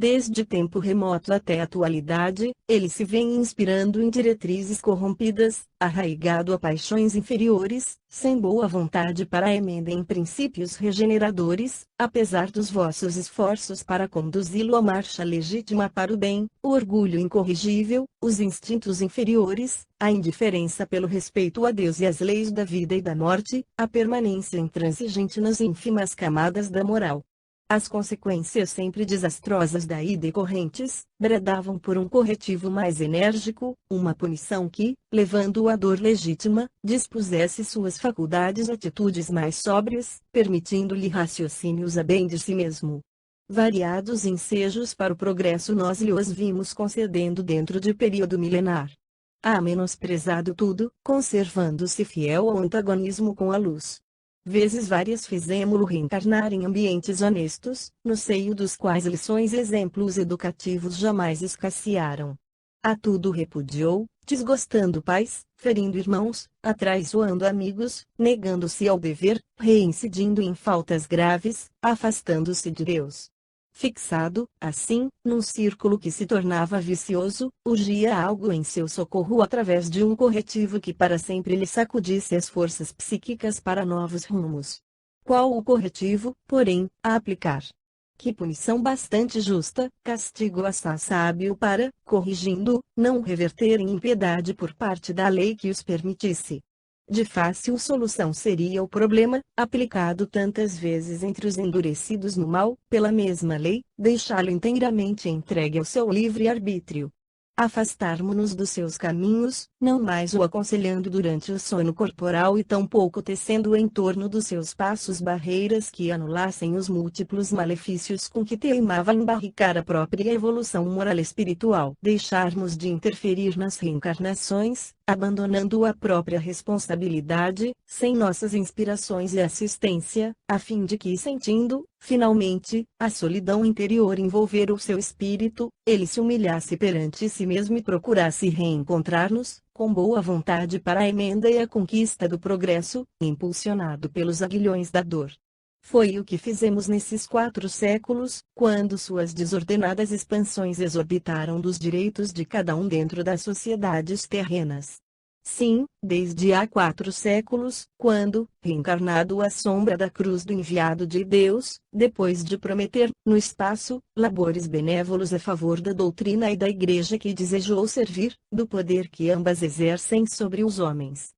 Desde tempo remoto até a atualidade, ele se vem inspirando em diretrizes corrompidas, arraigado a paixões inferiores, sem boa vontade para a emenda em princípios regeneradores, apesar dos vossos esforços para conduzi-lo à marcha legítima para o bem, o orgulho incorrigível, os instintos inferiores, a indiferença pelo respeito a Deus e às leis da vida e da morte, a permanência intransigente nas ínfimas camadas da moral. As consequências sempre desastrosas daí decorrentes, bradavam por um corretivo mais enérgico, uma punição que, levando-o à dor legítima, dispusesse suas faculdades a atitudes mais sóbrias, permitindo-lhe raciocínios a bem de si mesmo. Variados ensejos para o progresso nós lhe os vimos concedendo dentro de período milenar. Há menosprezado tudo, conservando-se fiel ao antagonismo com a luz. Vezes várias fizemo-lo reencarnar em ambientes honestos, no seio dos quais lições e exemplos educativos jamais escassearam. A tudo repudiou, desgostando pais, ferindo irmãos, atraiçoando amigos, negando-se ao dever, reincidindo em faltas graves, afastando-se de Deus. Fixado, assim, num círculo que se tornava vicioso, urgia algo em seu socorro através de um corretivo que para sempre lhe sacudisse as forças psíquicas para novos rumos. Qual o corretivo, porém, a aplicar? Que punição bastante justa, castigo assaz sábio para, corrigindo, não reverter em impiedade por parte da lei que os permitisse. De fácil solução seria o problema, aplicado tantas vezes entre os endurecidos no mal, pela mesma lei, deixá-lo inteiramente entregue ao seu livre-arbítrio. Afastarmo-nos dos seus caminhos, não mais o aconselhando durante o sono corporal e tampouco tecendo em torno dos seus passos barreiras que anulassem os múltiplos malefícios com que teimava embarricar a própria evolução moral e espiritual. Deixarmos de interferir nas reencarnações, abandonando a própria responsabilidade, sem nossas inspirações e assistência, a fim de que sentindo, finalmente, a solidão interior envolver o seu espírito, ele se humilhasse perante si mesmo e procurasse reencontrar-nos, com boa vontade para a emenda e a conquista do progresso, impulsionado pelos aguilhões da dor. Foi o que fizemos nesses 4 séculos, quando suas desordenadas expansões exorbitaram dos direitos de cada um dentro das sociedades terrenas. Sim, desde há 4 séculos, quando, reencarnado à sombra da cruz do enviado de Deus, depois de prometer, no espaço, labores benévolos a favor da doutrina e da Igreja que desejou servir, do poder que ambas exercem sobre os homens.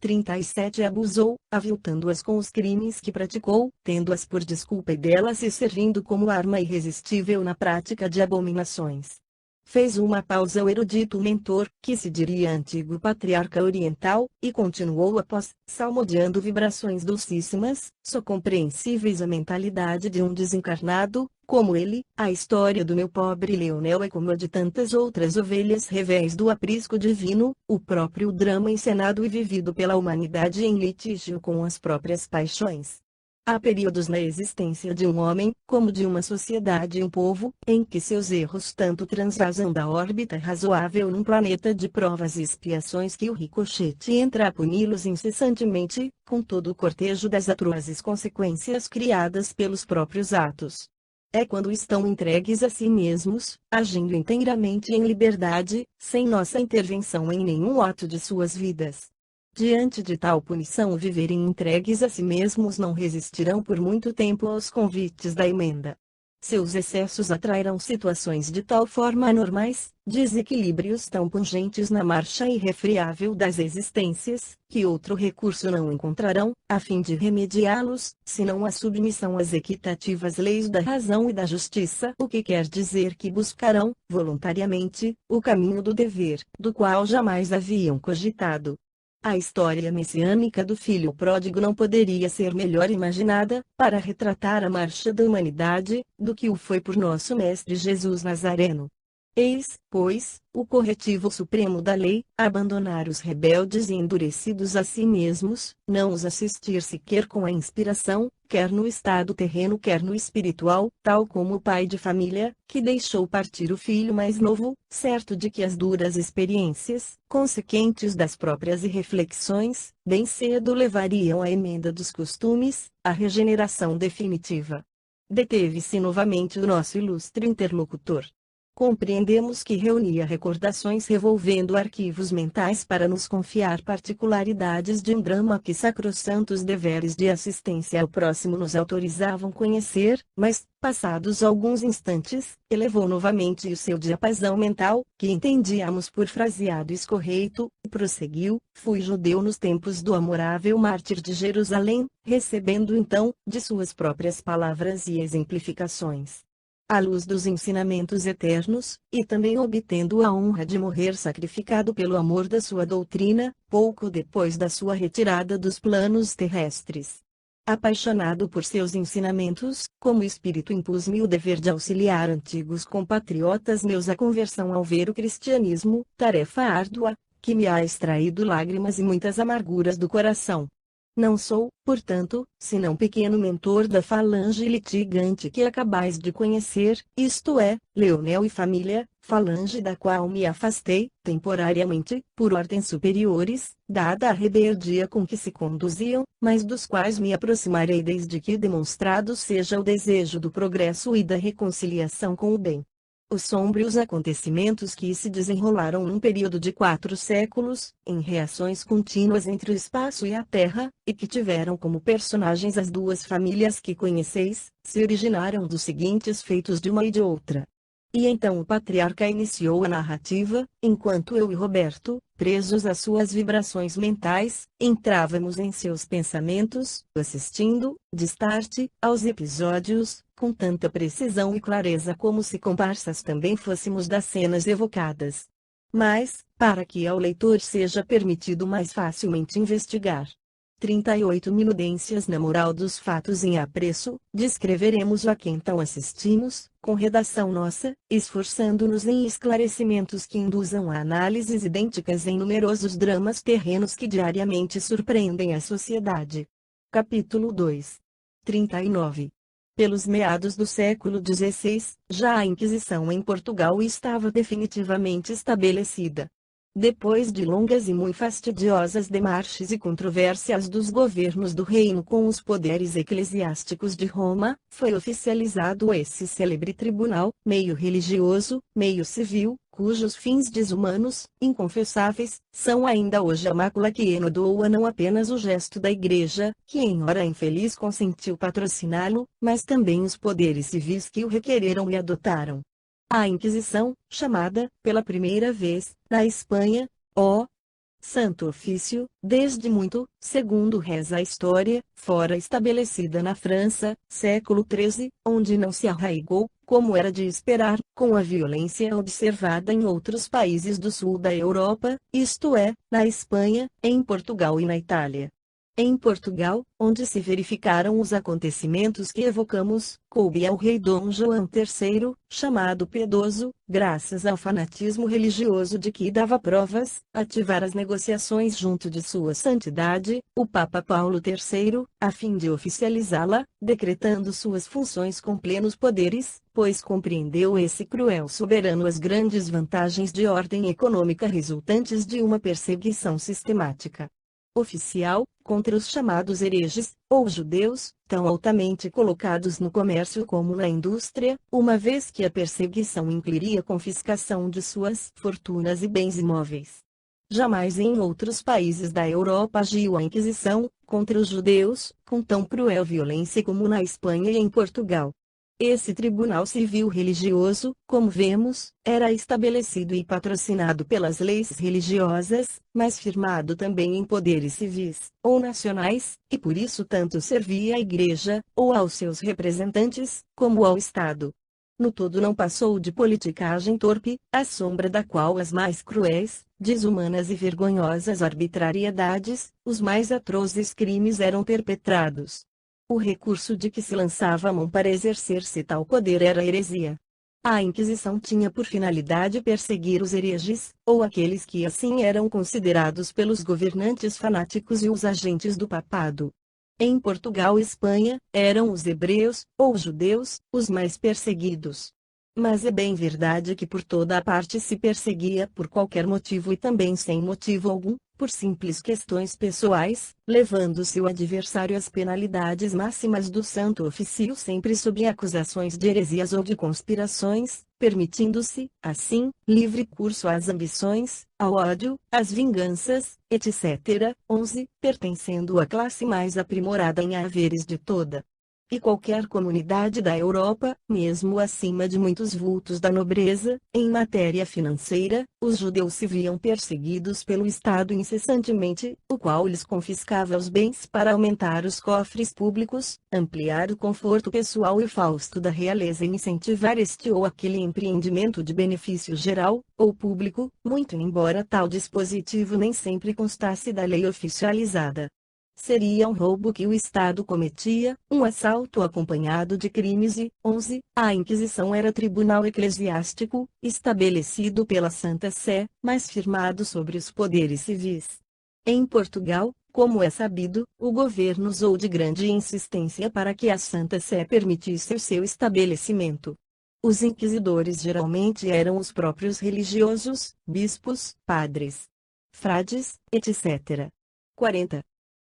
37 abusou, aviltando-as com os crimes que praticou, tendo-as por desculpa e delas se servindo como arma irresistível na prática de abominações. Fez uma pausa o erudito mentor, que se diria antigo patriarca oriental, e continuou após, salmodiando vibrações dulcíssimas, só compreensíveis à mentalidade de um desencarnado, como ele: a história do meu pobre Leonel é como a de tantas outras ovelhas revéis do aprisco divino, o próprio drama encenado e vivido pela humanidade em litígio com as próprias paixões. Há períodos na existência de um homem, como de uma sociedade e um povo, em que seus erros tanto transvasam da órbita razoável num planeta de provas e expiações que o ricochete entra a puni-los incessantemente, com todo o cortejo das atrozes consequências criadas pelos próprios atos. É quando estão entregues a si mesmos, agindo inteiramente em liberdade, sem nossa intervenção em nenhum ato de suas vidas. Diante de tal punição, viverem entregues a si mesmos não resistirão por muito tempo aos convites da emenda. Seus excessos atrairão situações de tal forma anormais, desequilíbrios tão pungentes na marcha irrefreável das existências, que outro recurso não encontrarão, a fim de remediá-los, senão a submissão às equitativas leis da razão e da justiça, o que quer dizer que buscarão, voluntariamente, o caminho do dever, do qual jamais haviam cogitado. A história messiânica do filho pródigo não poderia ser melhor imaginada, para retratar a marcha da humanidade, do que o foi por nosso Mestre Jesus Nazareno. Eis, pois, o corretivo supremo da lei: abandonar os rebeldes e endurecidos a si mesmos, não os assistir sequer com a inspiração, quer no estado terreno quer no espiritual, tal como o pai de família, que deixou partir o filho mais novo, certo de que as duras experiências, consequentes das próprias irreflexões, bem cedo levariam à emenda dos costumes, à regeneração definitiva. Deteve-se novamente o nosso ilustre interlocutor. Compreendemos que reunia recordações revolvendo arquivos mentais para nos confiar particularidades de um drama que sacrossantos deveres de assistência ao próximo nos autorizavam conhecer, mas, passados alguns instantes, elevou novamente o seu diapasão mental, que entendíamos por fraseado escorreito, e prosseguiu: fui judeu nos tempos do amorável mártir de Jerusalém, recebendo então, de suas próprias palavras e exemplificações, à luz dos ensinamentos eternos, e também obtendo a honra de morrer sacrificado pelo amor da sua doutrina, pouco depois da sua retirada dos planos terrestres. Apaixonado por seus ensinamentos, como espírito impus-me o dever de auxiliar antigos compatriotas meus à conversão ao ver o cristianismo, tarefa árdua, que me ha extraído lágrimas e muitas amarguras do coração. Não sou, portanto, senão pequeno mentor da falange litigante que acabais de conhecer, isto é, Leonel e família, falange da qual me afastei, temporariamente, por ordens superiores, dada a rebeldia com que se conduziam, mas dos quais me aproximarei desde que demonstrado seja o desejo do progresso e da reconciliação com o bem. Os sômbrios acontecimentos que se desenrolaram num período de 4 séculos, em reações contínuas entre o espaço e a terra, e que tiveram como personagens as duas famílias que conheceis, se originaram dos seguintes feitos de uma e de outra. E então o patriarca iniciou a narrativa, enquanto eu e Roberto, presos às suas vibrações mentais, entrávamos em seus pensamentos, assistindo, distarte, aos episódios, com tanta precisão e clareza como se comparsas também fôssemos das cenas evocadas. Mas, para que ao leitor seja permitido mais facilmente investigar 38 minudências na moral dos fatos em apreço, descreveremos a que então assistimos, com redação nossa, esforçando-nos em esclarecimentos que induzam a análises idênticas em numerosos dramas terrenos que diariamente surpreendem a sociedade. Capítulo 2. 39. Pelos meados do século XVI, já a Inquisição em Portugal estava definitivamente estabelecida. Depois de longas e muito fastidiosas demarches e controvérsias dos governos do reino com os poderes eclesiásticos de Roma, foi oficializado esse célebre tribunal, meio religioso, meio civil, cujos fins desumanos, inconfessáveis, são ainda hoje a mácula que enodoa não apenas o gesto da Igreja, que em hora infeliz consentiu patrociná-lo, mas também os poderes civis que o requereram e adotaram. A Inquisição, chamada, pela primeira vez, na Espanha, ó Santo Ofício, desde muito, segundo reza a história, fora estabelecida na França, século XIII, onde não se arraigou, como era de esperar, com a violência observada em outros países do sul da Europa, isto é, na Espanha, em Portugal e na Itália. Em Portugal, onde se verificaram os acontecimentos que evocamos, coube ao rei Dom João III, chamado Piedoso, graças ao fanatismo religioso de que dava provas, ativar as negociações junto de Sua Santidade, o Papa Paulo III, a fim de oficializá-la, decretando suas funções com plenos poderes, pois compreendeu esse cruel soberano as grandes vantagens de ordem econômica resultantes de uma perseguição sistemática oficial, contra os chamados hereges, ou judeus, tão altamente colocados no comércio como na indústria, uma vez que a perseguição incluiria confiscação de suas fortunas e bens imóveis. Jamais em outros países da Europa agiu a Inquisição, contra os judeus, com tão cruel violência como na Espanha e em Portugal. Esse tribunal civil religioso, como vemos, era estabelecido e patrocinado pelas leis religiosas, mas firmado também em poderes civis, ou nacionais, e por isso tanto servia à Igreja, ou aos seus representantes, como ao Estado. No todo não passou de politicagem torpe, à sombra da qual as mais cruéis, desumanas e vergonhosas arbitrariedades, os mais atrozes crimes eram perpetrados. O recurso de que se lançava a mão para exercer-se tal poder era heresia. A Inquisição tinha por finalidade perseguir os hereges, ou aqueles que assim eram considerados pelos governantes fanáticos e os agentes do papado. Em Portugal e Espanha, eram os hebreus, ou judeus, os mais perseguidos. Mas é bem verdade que por toda a parte se perseguia por qualquer motivo e também sem motivo algum, por simples questões pessoais, levando-se o adversário às penalidades máximas do Santo Ofício sempre sob acusações de heresias ou de conspirações, permitindo-se, assim, livre curso às ambições, ao ódio, às vinganças, etc. 11. Pertencendo à classe mais aprimorada em haveres de toda e qualquer comunidade da Europa, mesmo acima de muitos vultos da nobreza, em matéria financeira, os judeus se viam perseguidos pelo Estado incessantemente, o qual lhes confiscava os bens para aumentar os cofres públicos, ampliar o conforto pessoal e fausto da realeza e incentivar este ou aquele empreendimento de benefício geral, ou público, muito embora tal dispositivo nem sempre constasse da lei oficializada. Seria um roubo que o Estado cometia, um assalto acompanhado de crimes e, 11. A Inquisição era tribunal eclesiástico, estabelecido pela Santa Sé, mas firmado sobre os poderes civis. Em Portugal, como é sabido, o governo usou de grande insistência para que a Santa Sé permitisse o seu estabelecimento. Os inquisidores geralmente eram os próprios religiosos, bispos, padres, frades, etc. 40.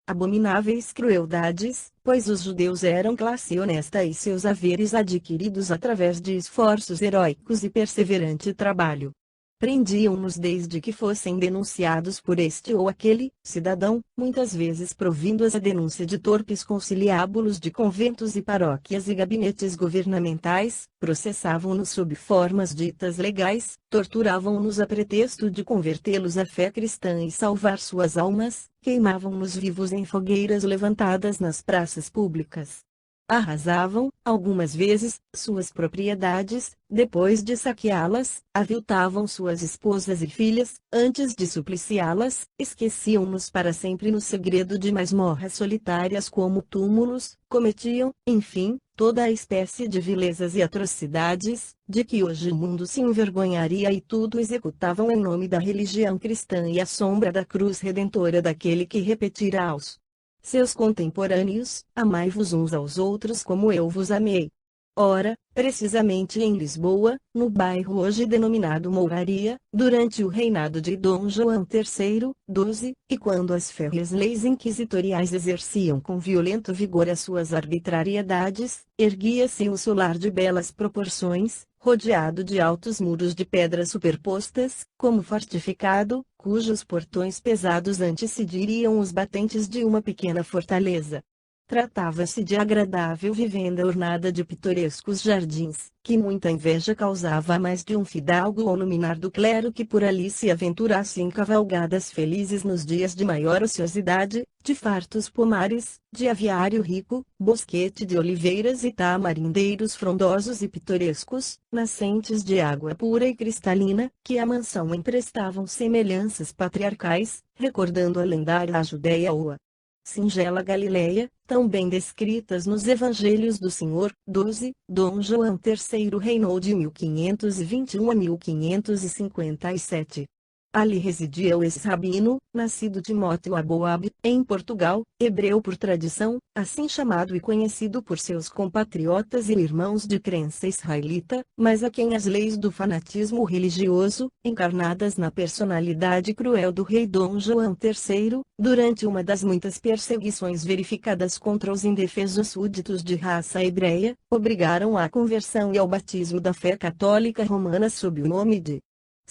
Abomináveis crueldades, pois os judeus eram classe honesta e seus haveres adquiridos através de esforços heróicos e perseverante trabalho. Prendiam-nos desde que fossem denunciados por este ou aquele cidadão, muitas vezes provindo-as a denúncia de torpes conciliábulos de conventos e paróquias e gabinetes governamentais, processavam-nos sob formas ditas legais, torturavam-nos a pretexto de convertê-los à fé cristã e salvar suas almas, queimavam-nos vivos em fogueiras levantadas nas praças públicas. Arrasavam, algumas vezes, suas propriedades, depois de saqueá-las, aviltavam suas esposas e filhas, antes de supliciá-las, esqueciam-nos para sempre no segredo de masmorras solitárias como túmulos, cometiam, enfim, toda a espécie de vilezas e atrocidades, de que hoje o mundo se envergonharia e tudo executavam em nome da religião cristã e à sombra da cruz redentora daquele que repetira aos seus contemporâneos, amai-vos uns aos outros como eu vos amei. Ora, precisamente em Lisboa, no bairro hoje denominado Mouraria, durante o reinado de Dom João III, 12, e quando as férreas leis inquisitoriais exerciam com violento vigor as suas arbitrariedades, erguia-se um solar de belas proporções, rodeado de altos muros de pedras superpostas, como fortificado, cujos portões pesados antecederiam os batentes de uma pequena fortaleza. Tratava-se de agradável vivenda ornada de pitorescos jardins, que muita inveja causava a mais de um fidalgo ou luminar do clero que por ali se aventurasse em cavalgadas felizes nos dias de maior ociosidade, de fartos pomares, de aviário rico, bosquete de oliveiras e tamarindeiros frondosos e pitorescos, nascentes de água pura e cristalina, que à mansão emprestavam semelhanças patriarcais, recordando a lendária Judéia ou a singela Galileia, tão bem descritas nos Evangelhos do Senhor. 12. Dom João III reinou de 1521 a 1557. Ali residia o ex-rabino, nascido Timóteo Aboab, em Portugal, hebreu por tradição, assim chamado e conhecido por seus compatriotas e irmãos de crença israelita, mas a quem as leis do fanatismo religioso, encarnadas na personalidade cruel do rei Dom João III, durante uma das muitas perseguições verificadas contra os indefesos súditos de raça hebreia, obrigaram à conversão e ao batismo da fé católica romana sob o nome de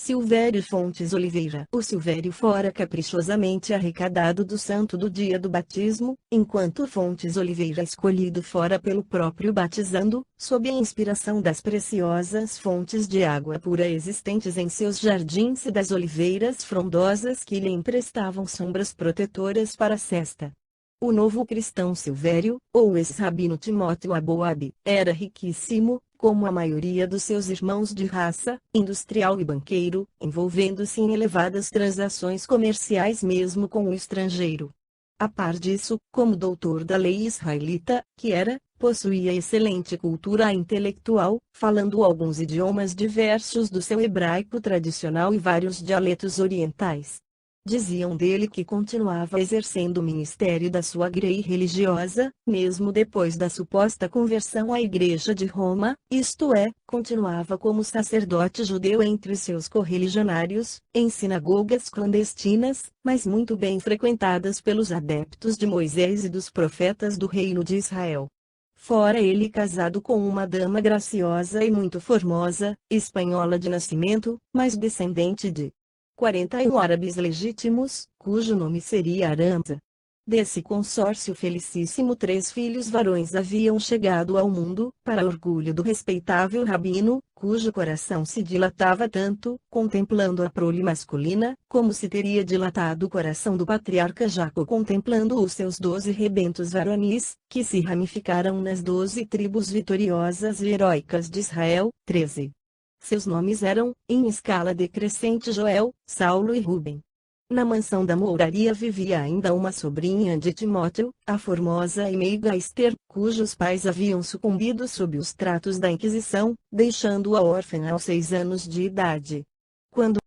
Silvério Fontes Oliveira. O Silvério fora caprichosamente arrecadado do santo do dia do batismo, enquanto Fontes Oliveira escolhido fora pelo próprio batizando, sob a inspiração das preciosas fontes de água pura existentes em seus jardins e das oliveiras frondosas que lhe emprestavam sombras protetoras para a sesta. O novo cristão Silvério, ou ex-rabino Timóteo Aboab, era riquíssimo, como a maioria dos seus irmãos de raça, industrial e banqueiro, envolvendo-se em elevadas transações comerciais mesmo com o estrangeiro. A par disso, como doutor da lei israelita, que era, Possuía excelente cultura intelectual, falando alguns idiomas diversos do seu hebraico tradicional e vários dialetos orientais. Diziam dele que continuava exercendo o ministério da sua grei religiosa, mesmo depois da suposta conversão à Igreja de Roma, isto é, continuava como sacerdote judeu entre seus correligionários, em sinagogas clandestinas, mas muito bem frequentadas pelos adeptos de Moisés e dos profetas do reino de Israel. Fora ele casado com uma dama graciosa e muito formosa, espanhola de nascimento, mas descendente de 41 árabes legítimos, cujo nome seria Aramza. Desse consórcio felicíssimo 3 filhos varões haviam chegado ao mundo, para orgulho do respeitável rabino, cujo coração se dilatava tanto, contemplando a prole masculina, como se teria dilatado o coração do patriarca Jacó contemplando os seus 12 rebentos varonis, que se ramificaram nas 12 tribos vitoriosas e heróicas de Israel. 13. Seus nomes eram, em escala decrescente Joel, Saulo e Ruben. Na mansão da mouraria vivia ainda uma sobrinha de Timóteo, a formosa e meiga Esther, cujos pais haviam sucumbido sob os tratos da Inquisição, deixando-a órfã aos 6 anos de idade. Quando